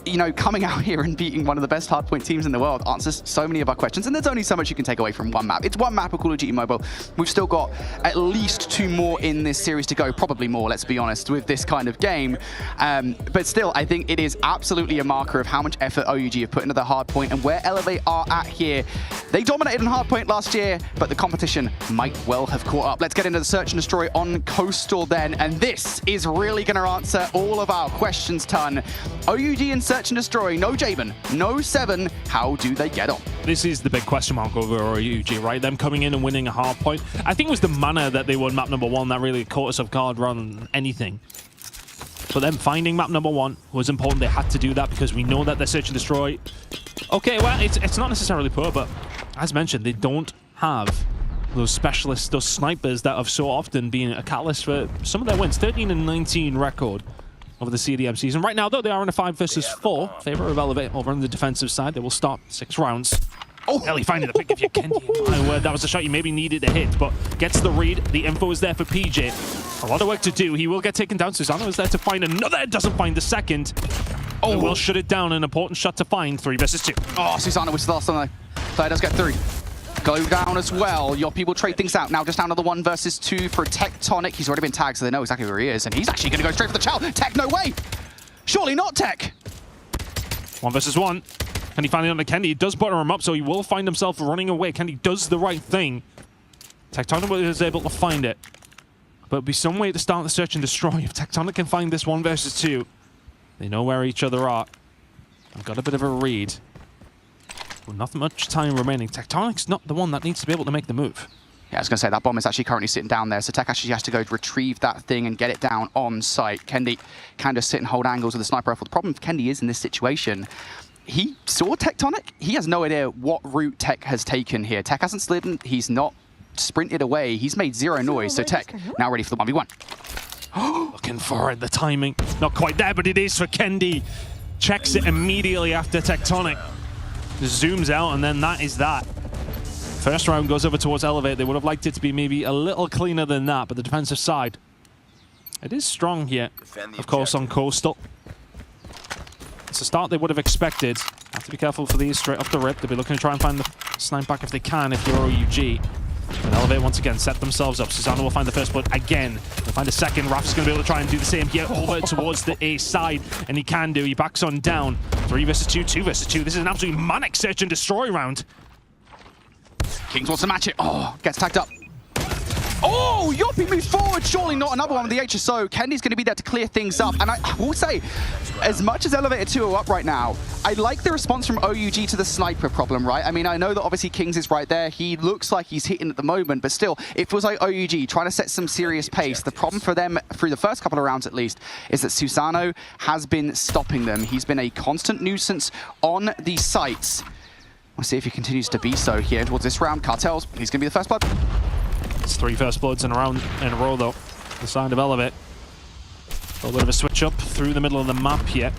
You know, coming out here and beating one of the best hardpoint teams in the world answers so many of our questions, and there's only so much you can take away from one map. It's one map of Call of Duty Mobile. We've still got at least 2 more in this series to go, probably more, let's be honest, with this kind of game. But still, I think it is absolutely a marker of how much effort OUG have put into the hardpoint and where Elevate are at here. They dominated on hardpoint last year, but the competition might well have caught up. Let's get into the search and destroy on Coastal then, and this is really going to answer all of our questions, ton. OUG and Search and Destroy, no Javen, no Seven, how do they get on? This is the big question mark over OUG, right? Them coming in and winning a hard point. I think it was the manner that they won map number 1 that really caught us off guard rather than anything. But them finding map number 1 was important. They had to do that because we know that their Search and Destroy, okay, well, it's not necessarily poor, but as mentioned, they don't have those specialists, those snipers that have so often been a catalyst for some of their wins. 13-19 record over the CDM season. Right now, though, they are in a 5 versus 4 favor of Elevate over on the defensive side. They will start 6 rounds. Oh, Ellie finding the pick of your Kendi. My word, that was a shot you maybe needed to hit, but gets the read. The info is there for PJ. A lot of work to do. He will get taken down. Susano is there to find another. Doesn't find the second. Oh, will shut it down. An important shot to find. 3 versus 2. Oh, Susano was the last one. Player does get 3. Go down as well. Your people trade things out. Now just down to the 1 versus 2 for Tectonic. He's already been tagged, so they know exactly where he is. And he's actually going to go straight for the chow. Tech, no way. Surely not, Tech. 1 versus 1. Can he find it on the Kendi? He does butter him up, so he will find himself running away. Kendi does the right thing. Tectonic is able to find it. But it'll be some way to start the search and destroy. If Tectonic can find this 1 versus 2, they know where each other are. I've got a bit of a read. With not much time remaining, Tectonic's not the one that needs to be able to make the move. Yeah, I was going to say, that bomb is actually currently sitting down there, so Tech actually has to go retrieve that thing and get it down on site. Kendi can just sit and hold angles with the sniper rifle. The problem with Kendi is in this situation, he saw Tectonic. He has no idea what route Tech has taken here. Tech hasn't slid, he's not sprinted away. He's made zero noise, so Tech now ready for the 1v1. Looking for it, the timing. Not quite there, but it is for Kendi. Checks it immediately after Tectonic. Zooms out, and then that is that. First round goes over towards Elevate. They would have liked it to be maybe a little cleaner than that, but the defensive side, it is strong here. Of course, on Coastal. It's a start they would have expected. Have to be careful for these straight off the rip. They'll be looking to try and find the snipe back if they can, if you're OUG. And Elevate once again set themselves up. Susano will find the first blood again. They'll find a second. Raf's going to be able to try and do the same here over towards the A side. And he can do. He backs on down. 3 versus 2, 2 versus 2. This is an absolutely manic search and destroy round. Kings wants to match it. Oh, gets tagged up. Oh, Yoppie moves forward. Surely not another one with the HSO. Kendi's going to be there to clear things up. And I will say, as much as Elevator 2 are up right now, I like the response from OUG to the sniper problem, right? I mean, I know that obviously Kings is right there. He looks like he's hitting at the moment, but still, it feels like OUG trying to set some serious pace. The problem for them, through the first couple of rounds at least, is that Susano has been stopping them. He's been a constant nuisance on the sites. We'll see if he continues to be so here towards this round. Cartels, he's going to be the first blood. It's 3 first bloods in a row, though. The side of Elevate. A little bit of a switch up through the middle of the map here.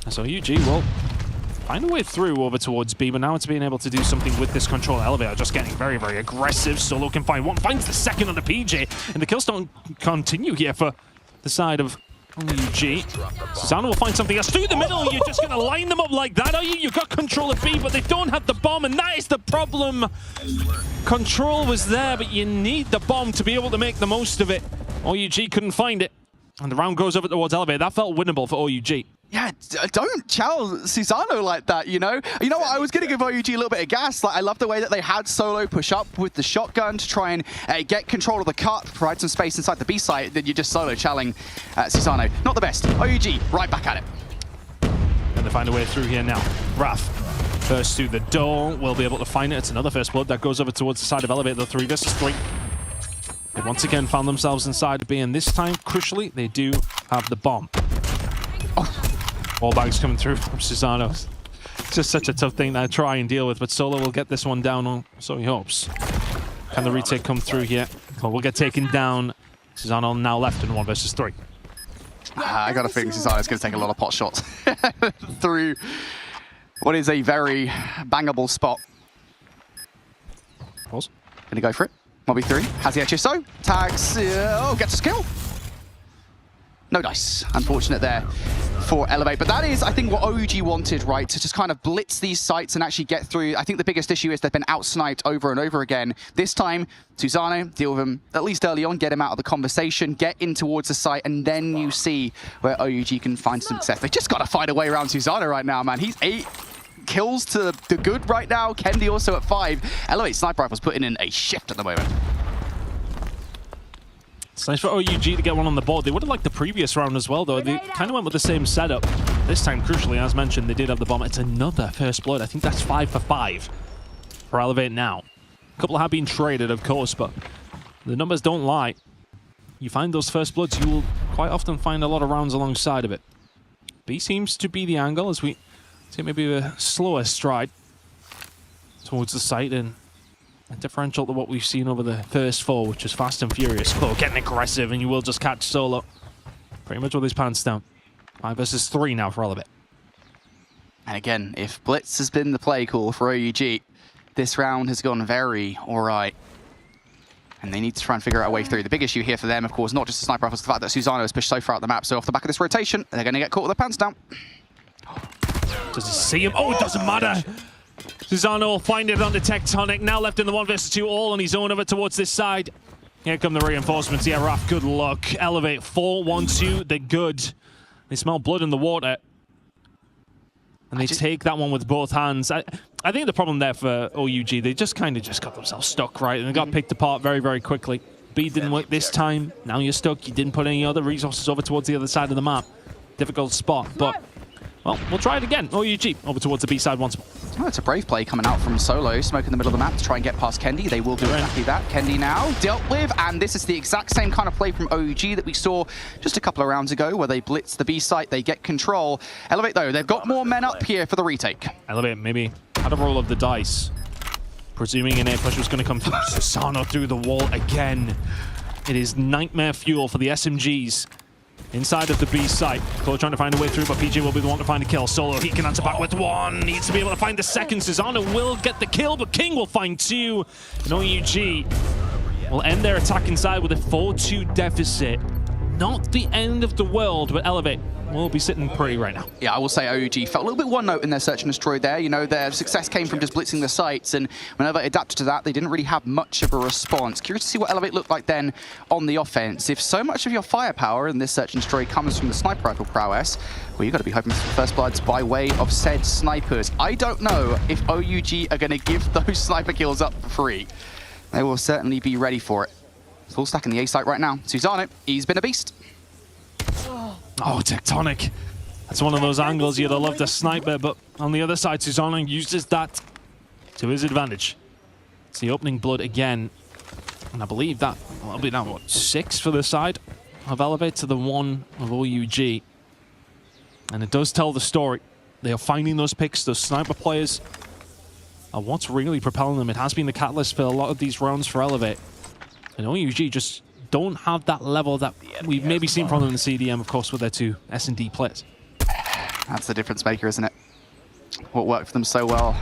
So UG will find a way through over towards B, but now it's being able to do something with this control. Elevator just getting very, very aggressive. Solo can find one, finds the second on the PJ, and the kills don't continue here for the side of OUG. Susano will find something else through the middle. You're just going to line them up like that, are you? You've got control of B, but they don't have the bomb, and that is the problem. Control was there, but you need the bomb to be able to make the most of it. OUG couldn't find it, and the round goes over towards Elevate. That felt winnable for OUG. Yeah, don't chow Susano like that, you know? You know what, I was going to give OUG a little bit of gas. Like, I love the way that they had Solo push up with the shotgun to try and get control of the cut, provide some space inside the B site. Then you just Solo challenging Susano. Not the best. OUG, right back at it. And they find a way through here now. Raf, first to the door, will be able to find it. It's another first blood that goes over towards the side of Elevate, the 3 versus 3. They once again found themselves inside B, and this time, crucially, they do have the bomb. Oh. All bags coming through from Susano. It's just such a tough thing to try and deal with, but Solo will get this one down, on, so he hopes. Can the retake come through here? Well, we'll get taken down. Susano now left in 1 versus 3. I got a feeling Susano's going to take a lot of pot shots through what is a very bangable spot. Pause. Going to go for it. 1v3. Has the HSO. Tags. Gets a skill. No dice. Unfortunate there for Elevate. But that is, I think, what OUG wanted, right? To just kind of blitz these sites and actually get through. I think the biggest issue is they've been out-sniped over and over again. This time, Susano, deal with him at least early on, get him out of the conversation, get in towards the site, and then you see where OUG can find success. They just got to find a way around Susano right now, man. He's 8 kills to the good right now. Kendi also at 5. Elevate Sniper Rifle's putting in a shift at the moment. It's nice for OUG to get one on the board. They would have liked the previous round as well, though. They kind of went with the same setup. This time, crucially, as mentioned, they did have the bomb. It's another first blood. I think that's 5 for 5 for Elevate now. A couple have been traded, of course, but the numbers don't lie. You find those first bloods, you will quite often find a lot of rounds alongside of it. B seems to be the angle as we see maybe a slower stride towards the site, and a differential to what we've seen over the first 4, which is fast and furious. Claw getting aggressive, and you will just catch Solo pretty much with his pants down. 5 versus 3 now for Elevate. And again, if Blitz has been the play call for OUG, this round has gone very alright. And they need to try and figure out a way through. The big issue here for them, of course, not just the sniper rifles, the fact that Susano has pushed so far out the map. So off the back of this rotation, they're going to get caught with their pants down. Does he see him? Oh, it doesn't matter. Susano will find it under Tectonic. Now left in the 1 versus 2, all on his own over towards this side. Here come the reinforcements. Yeah, Raf, good luck. Elevate 4-1-2. They're good. They smell blood in the water. And they take that one with both hands. I think the problem there for OUG, they just kind of got themselves stuck, right? And they got picked apart very, very quickly. B didn't work this time. Now you're stuck. You didn't put any other resources over towards the other side of the map. Difficult spot, but Well, we'll try it again. OUG over towards the B side once more. Oh, it's a brave play coming out from Solo, smoke in the middle of the map to try and get past Kendi. They will do exactly that. Kendi now dealt with, and this is the exact same kind of play from OUG that we saw just a couple of rounds ago, where they blitz the B site, they get control. Elevate, though, they've got more men up here for the retake. Elevate maybe had a roll of the dice, presuming an air push was going to come through. Susano through the wall again. It is nightmare fuel for the SMGs. Inside of the B site, Cole trying to find a way through, but PJ will be the one to find a kill. Solo, he can answer back with one. Needs to be able to find the second. Susano will get the kill, but King will find two. And OUG will end their attack inside with a 4-2 deficit. Not the end of the world, but Elevate will be sitting pretty right now. Yeah, I will say OUG felt a little bit one note in their search and destroy there. You know, their success came from just blitzing the sites, and whenever they adapted to that, they didn't really have much of a response. Curious to see what Elevate looked like then on the offense. If so much of your firepower in this search and destroy comes from the sniper rifle prowess, well, you've got to be hoping for first bloods by way of said snipers. I don't know if OUG are going to give those sniper kills up for free. They will certainly be ready for it. Full stack in the A site right now. Susano, he's been a beast. Oh, Tectonic. That's one of those angles you'd love to sniper, but on the other side, Susano uses that to his advantage. It's the opening blood again. And I believe that will be now, what, 6 for the side of Elevate to the 1 of OUG. And it does tell the story. They are finding those picks, those sniper players are what's really propelling them. It has been the catalyst for a lot of these rounds for Elevate. And OUG just don't have that level that we've maybe seen from them in the CDM, of course, with their 2 S&D players. That's the difference maker, isn't it? What worked for them so well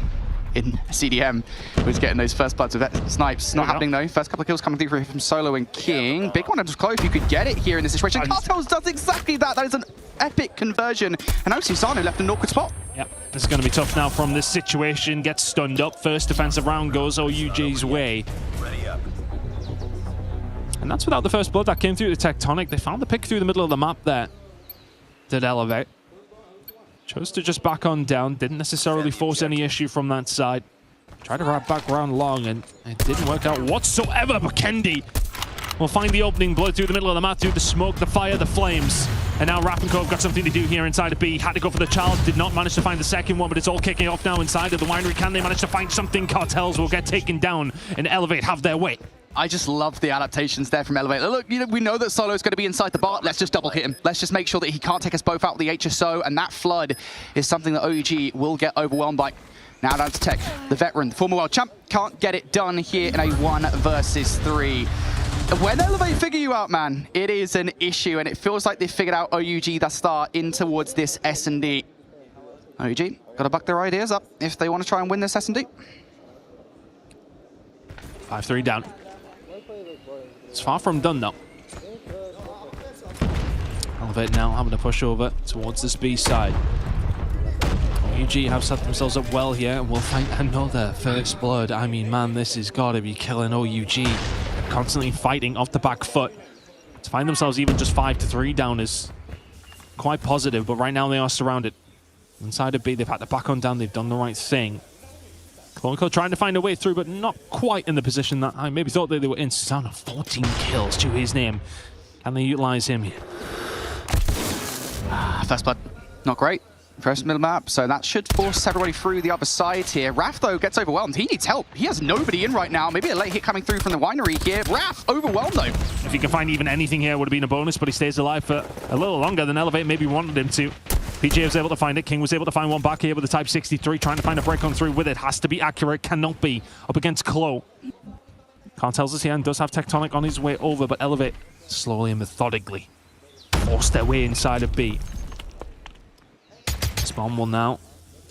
in CDM was getting those first bloods of snipes. Not happening, though. First couple of kills coming through from Solo and King. Big one was close. You could get it here in this situation. Cartels does exactly that. That is an epic conversion. And now Susano left in an awkward spot. Yep, this is going to be tough now from this situation. Gets stunned up. First defensive round goes OUG's way. And that's without the first blood that came through the Tectonic. They found the pick through the middle of the map there. Did Elevate. Chose to just back on down. Didn't necessarily force any issue from that side. Tried to wrap back round long, and it didn't work out whatsoever. But Kendi will find the opening blood through the middle of the map, through the smoke, the fire, the flames. And now Rappenkov got something to do here inside of B. Had to go for the child. Did not manage to find the second one, but it's all kicking off now inside of the winery. Can they manage to find something? Cartels will get taken down, and Elevate have their way. I just love the adaptations there from Elevate. Look, you know, we know that Solo's going to be inside the bar. Let's just double hit him. Let's just make sure that he can't take us both out of the HSO, and that flood is something that OUG will get overwhelmed by. Now down to Tech, the veteran, the former world champ, can't get it done here in a 1 versus 3. When Elevate figure you out, man, it is an issue, and it feels like they've figured out OUG thus far in towards this S&D. OUG, got to buck their ideas up if they want to try and win this S&D. 5-3 down. It's far from done, though. Elevate now having to push over towards this B side. OUG have set themselves up well here, and we'll find another first blood. I mean, man, this has got to be killing OUG. Constantly fighting off the back foot. To find themselves even just 5-3 down is quite positive, but right now they are surrounded. Inside of B, they've had to back on down. They've done the right thing. Clonco trying to find a way through, but not quite in the position that I maybe thought that they were in. Susano, 14 kills to his name. Can they utilize him here? First blood, not great. First middle map, so that should force everybody through the other side here. Raph, though, gets overwhelmed. He needs help. He has nobody in right now. Maybe a late hit coming through from the winery here. Raph, overwhelmed, though. If he can find even anything here, would have been a bonus, but he stays alive for a little longer than Elevate maybe wanted him to. PJ was able to find it. King was able to find one back here with the Type 63, trying to find a break on through with it. Has to be accurate, cannot be. Up against Klo. Cartels us here and does have Tectonic on his way over, but Elevate slowly and methodically force their way inside of B. This bomb will now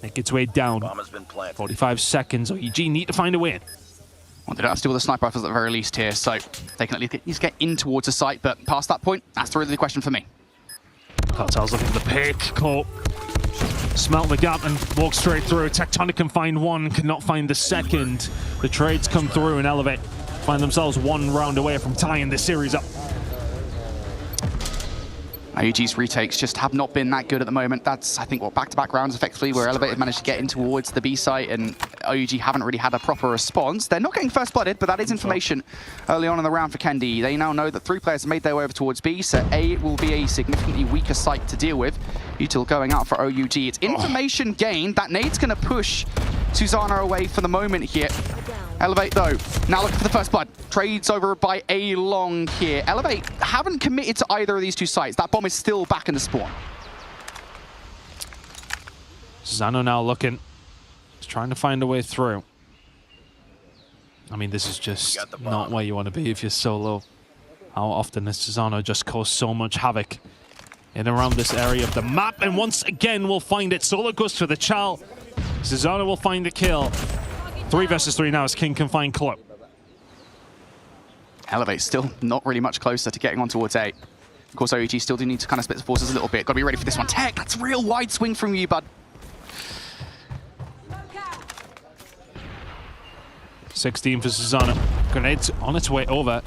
make its way down. 45 seconds. OUG need to find a way in. Well, they don't have to deal with the sniper rifles at the very least here, so they can at least get in towards the site, but past that point, that's really the question for me. Cartel's looking for the pick. Cole smelt the gap and walks straight through. Tectonic can find one, cannot find the second. The trades come through and Elevate find themselves 1 round away from tying this series up. OUG's retakes just have not been that good at the moment. That's, I think, what, back-to-back rounds effectively where Elevate have managed to get in towards the B site, and OUG haven't really had a proper response. They're not getting first blooded, but that is information early on in the round for Kendi. They now know that 3 players have made their way over towards B, so A will be a significantly weaker site to deal with. Util going out for OUG. It's information gained. That nade's going to push Susano away for the moment here. Elevate, though, now looking for the first blood. Trades over by A long here. Elevate haven't committed to either of these 2 sites. That bomb is still back in the spawn. Susano now looking. He's trying to find a way through. I mean, this is just not where you want to be if you're solo. How often has Susano just caused so much havoc in and around this area of the map? And once again, we'll find it. Solo goes for the Chal. Susano will find the kill. 3 versus 3 now as King can find Club. Elevate still not really much closer to getting on towards A. Of course, OUG still do need to kind of split the forces a little bit. Got to be ready for this one. Tech, that's a real wide swing from you, bud. 16 for Susano. Grenade's on its way over.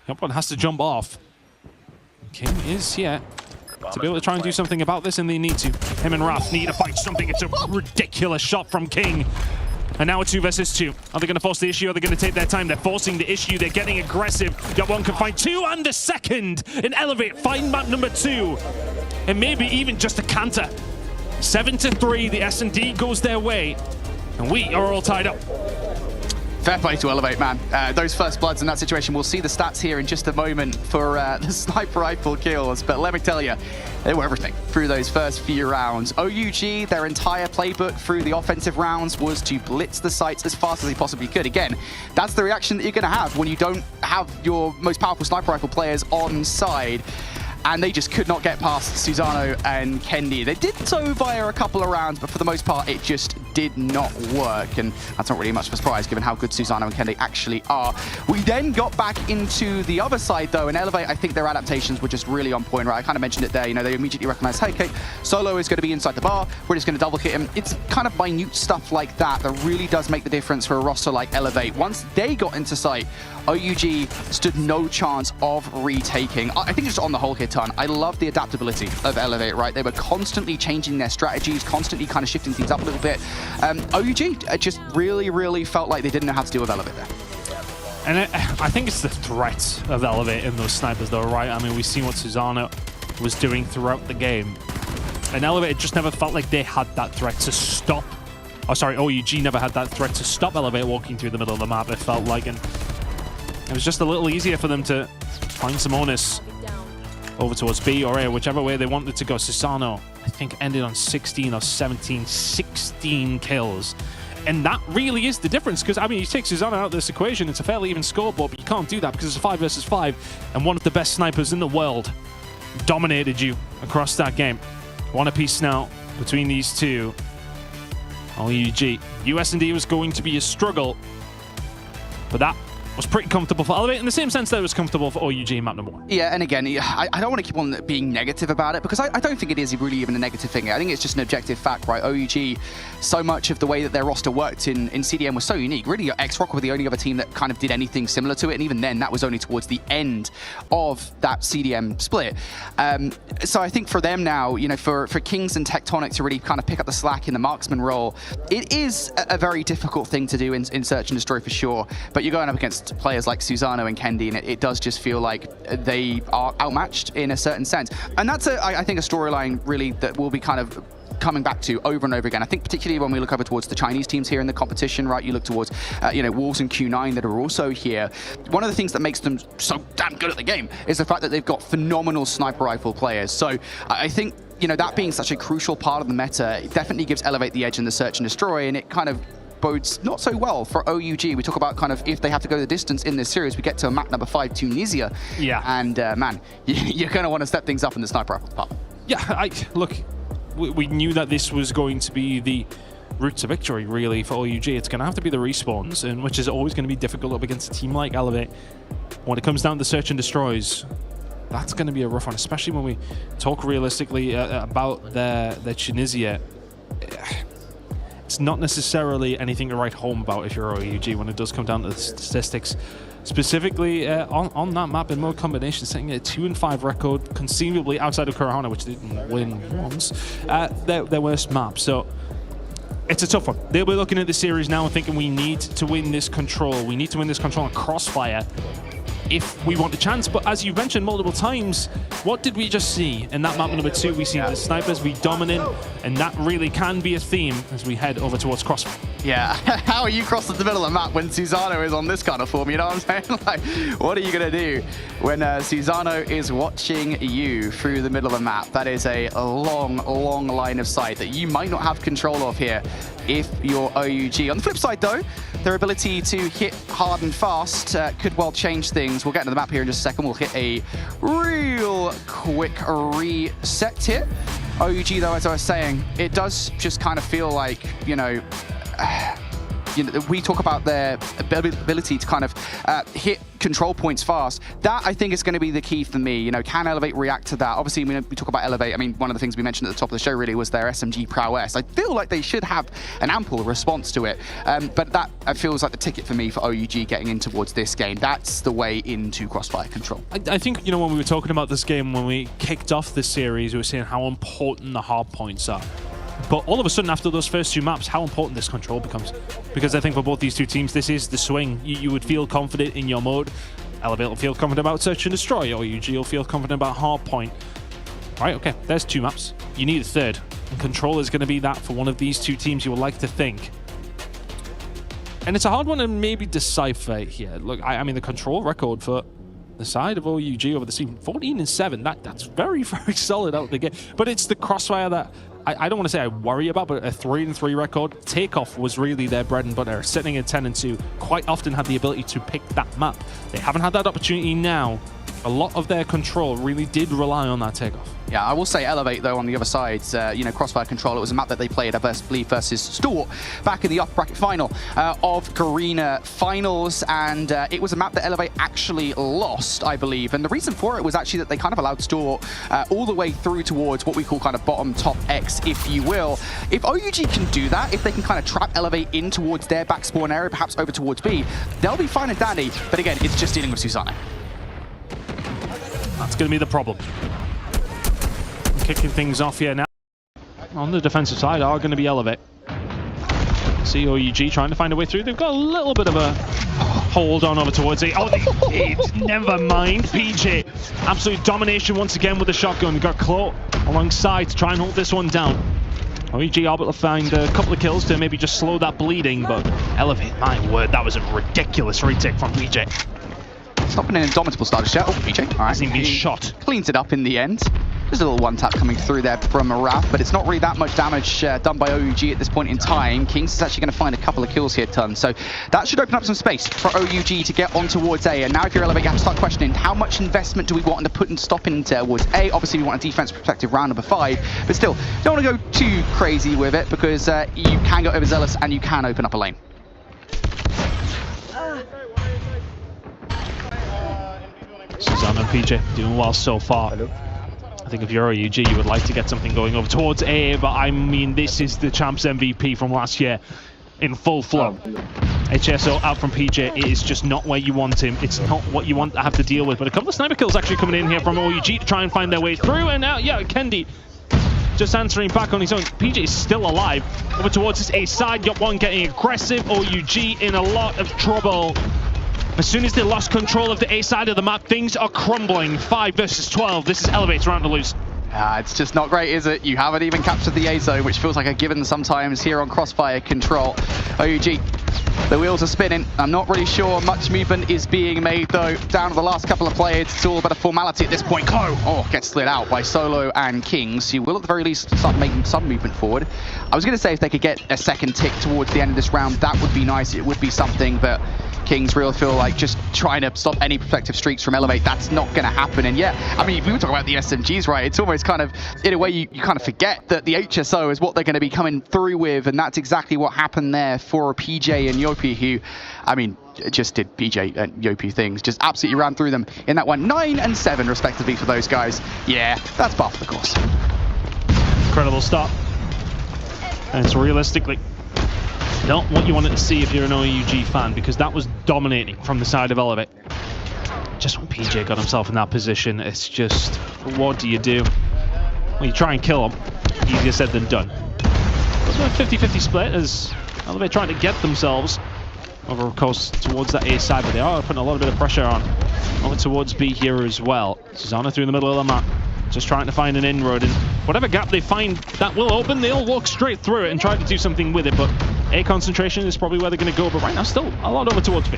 Yep, one has to jump off. King is here to be able to try and do something about this, and they need to. Him and Raph need to fight something. It's a ridiculous shot from King. And now a 2 versus 2. Are they going to force the issue? Are they going to take their time? They're forcing the issue. They're getting aggressive. Yet one can find 2 and a second. And Elevate find map number 2. And maybe even just a canter. 7-3. The S&D goes their way. And we are all tied up. Fair play to Elevate, man. Those first bloods in that situation, we'll see the stats here in just a moment for the sniper rifle kills. But let me tell you, they were everything through those first few rounds. OUG, their entire playbook through the offensive rounds was to blitz the sites as fast as they possibly could. Again, that's the reaction that you're going to have when you don't have your most powerful sniper rifle players on side. And they just could not get past Susano and Kendi. They did so via a couple of rounds, but for the most part, it just did not work. And that's not really much of a surprise, given how good Susano and Kendi actually are. We then got back into the other side, though, and Elevate, I think their adaptations were just really on point, right? I kind of mentioned it there. You know, they immediately recognized, hey, okay, Solo is going to be inside the bar. We're just going to double hit him. It's kind of minute stuff like that that really does make the difference for a roster like Elevate. Once they got into sight, OUG stood no chance of retaking. I think just on the whole here, I love the adaptability of Elevate, right? They were constantly changing their strategies, constantly kind of shifting things up a little bit. OUG just really felt like they didn't know how to deal with Elevate there. And I think it's the threat of Elevate in those snipers, though, right? I mean, we've seen what Susano was doing throughout the game. And Elevate just never felt like they had that threat to stop. Oh, sorry, OUG never had that threat to stop Elevate walking through the middle of the map, it felt like. And it was just a little easier for them to find some onus over towards B or A, whichever way they wanted to go. Susano, I think, ended on 16 or 17, 16 kills. And that really is the difference, because, I mean, you take Susano out of this equation, it's a fairly even scoreboard, but you can't do that because it's a 5 versus 5, and one of the best snipers in the world dominated you across that game. One apiece now between these two. OUG. US&D was going to be a struggle, but that was pretty comfortable for Elevate in the same sense that it was comfortable for OUG in map number 1. Yeah, and again, I don't want to keep on being negative about it, because I don't think it is really even a negative thing. I think it's just an objective fact, right? OUG, so much of the way that their roster worked in CDM was so unique. Really, X-Rock were the only other team that kind of did anything similar to it, and even then, that was only towards the end of that CDM split. So I think for them now, you know, for Kings and Tectonic to really kind of pick up the slack in the marksman role, it is a very difficult thing to do in Search and Destroy for sure, but you're going up against players like Susano and Kendi, and it does just feel like they are outmatched in a certain sense. And that's, I think, a storyline really that will be kind of coming back to over and over again. I think particularly when we look over towards the Chinese teams here in the competition, right? You look towards, you know, Wolves and Q9 that are also here. One of the things that makes them so damn good at the game is the fact that they've got phenomenal sniper rifle players. So I think, you know, that being such a crucial part of the meta, it definitely gives Elevate the edge in the Search and Destroy, and it kind of bodes not so well for OUG. We talk about kind of if they have to go the distance in this series, we get to map number 5, Tunisia. Yeah. And man, you're going to want to step things up in the sniper rifle part. Yeah, look, we knew that this was going to be the route to victory, really, for OUG. It's going to have to be the respawns, and which is always going to be difficult up against a team like Elevate. When it comes down to Search and Destroys, that's going to be a rough one, especially when we talk realistically about their Tunisia. It's not necessarily anything to write home about if you're OUG when it does come down to the statistics. Specifically on that map in mode combination, setting a 2-5 record, conceivably outside of Kurahana, which didn't win once, their worst map. So it's a tough one. They'll be looking at the series now and thinking we need to win this control. We need to win this control on Crossfire if we want a chance. But as you mentioned multiple times, what did we just see in that map number 2? We see the snipers be dominant, and that really can be a theme as we head over towards Crossfire. Yeah, how are you crossing the middle of the map when Susano is on this kind of form? You know what I'm saying? Like, what are you going to do when Susano is watching you through the middle of the map? That is a long, long line of sight that you might not have control of here if you're OUG. On the flip side, though, their ability to hit hard and fast could well change things. We'll get into the map here in just a second. We'll hit a real quick reset here. OUG, though, as I was saying, it does just kind of feel like, you know, we talk about their ability to kind of hit control points fast. That, I think, is going to be the key for me. You know, can Elevate react to that? Obviously, when we talk about Elevate, I mean, one of the things we mentioned at the top of the show really was their SMG prowess. I feel like they should have an ample response to it, but that feels like the ticket for me for OUG getting in towards this game. That's the way into Crossfire control. I think, you know, when we were talking about this game, when we kicked off the series, we were saying how important the hard points are. But all of a sudden, after those first 2 maps, how important this control becomes. Because I think for both these 2 teams, this is the swing. You would feel confident in your mode. Elevate will feel confident about Search and Destroy, or OUG will feel confident about Hardpoint. Right, okay, there's 2 maps. You need a third. And control is going to be that for one of these 2 teams, you would like to think. And it's a hard one to maybe decipher here. Look, I mean, the control record for the side of OUG over the season, 14-7, that's very, very solid out the gate. But it's the Crossfire that I don't want to say I worry about, but a 3-3 record. Takeoff was really their bread and butter. Sitting at 10-2, quite often had the ability to pick that map. They haven't had that opportunity now. A lot of their control really did rely on that Takeoff. Yeah, I will say Elevate, though, on the other side, you know, Crossfire Control, it was a map that they played, I believe, versus Stort back in the upper bracket final of Garena Finals, and it was a map that Elevate actually lost, I believe, and the reason for it was actually that they kind of allowed Stort all the way through towards what we call kind of bottom top X, if you will. If OUG can do that, if they can kind of trap Elevate in towards their back spawn area, perhaps over towards B, they'll be fine and dandy, but again, it's just dealing with Susano. That's going to be the problem. Kicking things off here now. On the defensive side are going to be Elevate. See OUG trying to find a way through. They've got a little bit of a hold on over towards it. Oh, they did. Never mind. PJ. Absolute domination once again with the shotgun. Got Claw alongside to try and hold this one down. OUG able to find a couple of kills to maybe just slow that bleeding, but Elevate, my word, that was a ridiculous retake from PJ. It's not been an indomitable start to yet. Oh, PJ. All right. Hasn't been shot. Cleans it up in the end. There's a little one-tap coming through there from Raph, but it's not really that much damage done by OUG at this point in time. Kings is actually going to find a couple of kills here, Ton. So that should open up some space for OUG to get on towards A. And now if you're Elevate, you have to start questioning how much investment do we want to put and stop in towards A. Obviously, we want a defense perspective round number 5, but still, don't want to go too crazy with it because you can go overzealous and you can open up a lane. Susano and PJ doing well so far. Hello. I think if you're OUG, you would like to get something going over towards A, but I mean, this is the Champs MVP from last year in full flow. HSO out from PJ, it is just not where you want him. It's not what you want to have to deal with, but a couple of sniper kills actually coming in here from OUG to try and find their way through, and now, yeah, Kendi just answering back on his own. PJ is still alive. Over towards his A side, got one getting aggressive. OUG in a lot of trouble. As soon as they lost control of the A side of the map, things are crumbling. 5 versus 12. This is Elevate's round to lose. It's just not great, is it? You haven't even captured the A zone, which feels like a given sometimes here on Crossfire Control. OUG, the wheels are spinning. I'm not really sure much movement is being made, though. Down to the last couple of players. It's all about a formality at this point. Klo, gets slid out by Solo and Kings. You will at the very least start making some movement forward. I was going to say if they could get a second tick towards the end of this round, that would be nice. It would be something, but Kings really feel like just trying to stop any protective streaks from Elevate, that's not going to happen. And yeah, I mean, we were talking about the SMGs, right? It's almost kind of, in a way, you kind of forget that the HSO is what they're going to be coming through with, and that's exactly what happened there for PJ and Yopi, who, I mean, just did PJ and Yopi things, just absolutely ran through them in that one. 9 and 7, respectively, for those guys. Yeah, that's par for the course. Incredible start. And it's realistically not what you wanted to see if you're an OUG fan, because that was dominating from the side of Elevate. Just when PJ got himself in that position, it's just, what do you do? Well, you try and kill him. Easier said than done. It's a 50-50 split as Elevate trying to get themselves over, of course, towards that A side, but they are putting a little bit of pressure on over towards B here as well. Susanna through the middle of the map, just trying to find an inroad, and whatever gap they find that will open, they'll walk straight through it and try to do something with it, but A concentration is probably where they're going to go, but right now still a lot over towards B.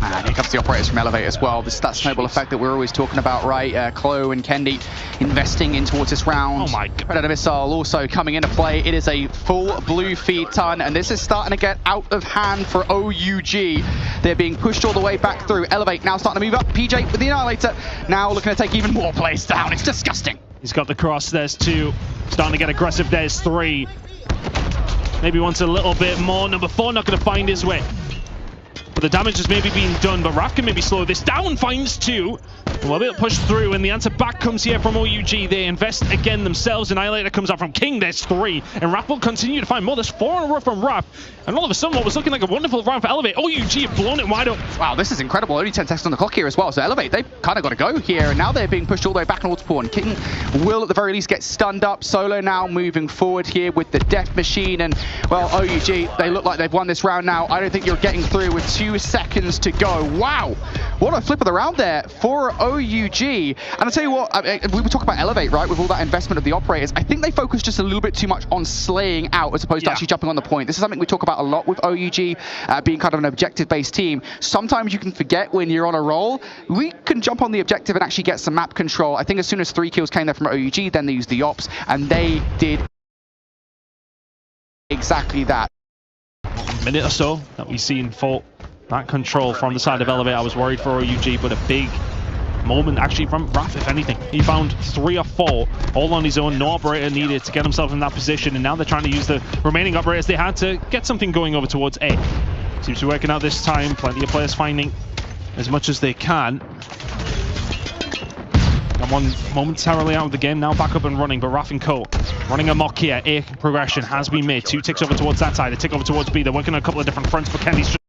And here comes the operators from Elevate as well. That snowball effect that we're always talking about, right? Chloe and Kendi investing in towards this round. Oh my God. Predator Missile also coming into play. It is a full blue feed ton, and this is starting to get out of hand for OUG. They're being pushed all the way back through. Elevate now starting to move up. PJ with the Annihilator now looking to take even more players down. It's disgusting. He's got the cross. There's 2. Starting to get aggressive. There's 3. Maybe wants a little bit more. Number 4 not going to find his way. But the damage is maybe being done, but Raph can maybe slow this down, finds 2. Well, they'll push through, and the answer back comes here from OUG. They invest again themselves. Annihilator comes out from King. There's 3. And Raph will continue to find more. There's 4 in a row from Raph. And all of a sudden, what was looking like a wonderful round for Elevate, OUG have blown it wide open. Wow, this is incredible. Only 10 seconds on the clock here as well. So Elevate, they've kind of got to go here. And now they're being pushed all the way back towards Pawn. King will, at the very least, get stunned up. Solo now moving forward here with the Death Machine. And, well, OUG, they look like they've won this round now. I don't think you're getting through with 2 seconds to go. Wow, what a flip of the round there for OUG. And I'll tell you what, we were talking about Elevate, right, with all that investment of the operators. I think they focus just a little bit too much on slaying out as opposed to actually jumping on the point. This is something we talk about a lot with OUG, being kind of an objective-based team. Sometimes you can forget when you're on a roll. We can jump on the objective and actually get some map control. I think as soon as 3 kills came there from OUG, then they used the ops, and they did exactly that. A minute or so that we've seen for that control from the side of Elevate. I was worried for OUG, but a big moment actually from Raph, if anything. He found 3 or 4 all on his own. No operator needed to get himself in that position, and now they're trying to use the remaining operators they had to get something going over towards A. Seems to be working out this time. Plenty of players finding as much as they can. And one momentarily out of the game, now back up and running, but Raph and Co running amok here. A progression has been made. 2 ticks over towards that side, a tick over towards B. They're working on a couple of different fronts, but Kenny's just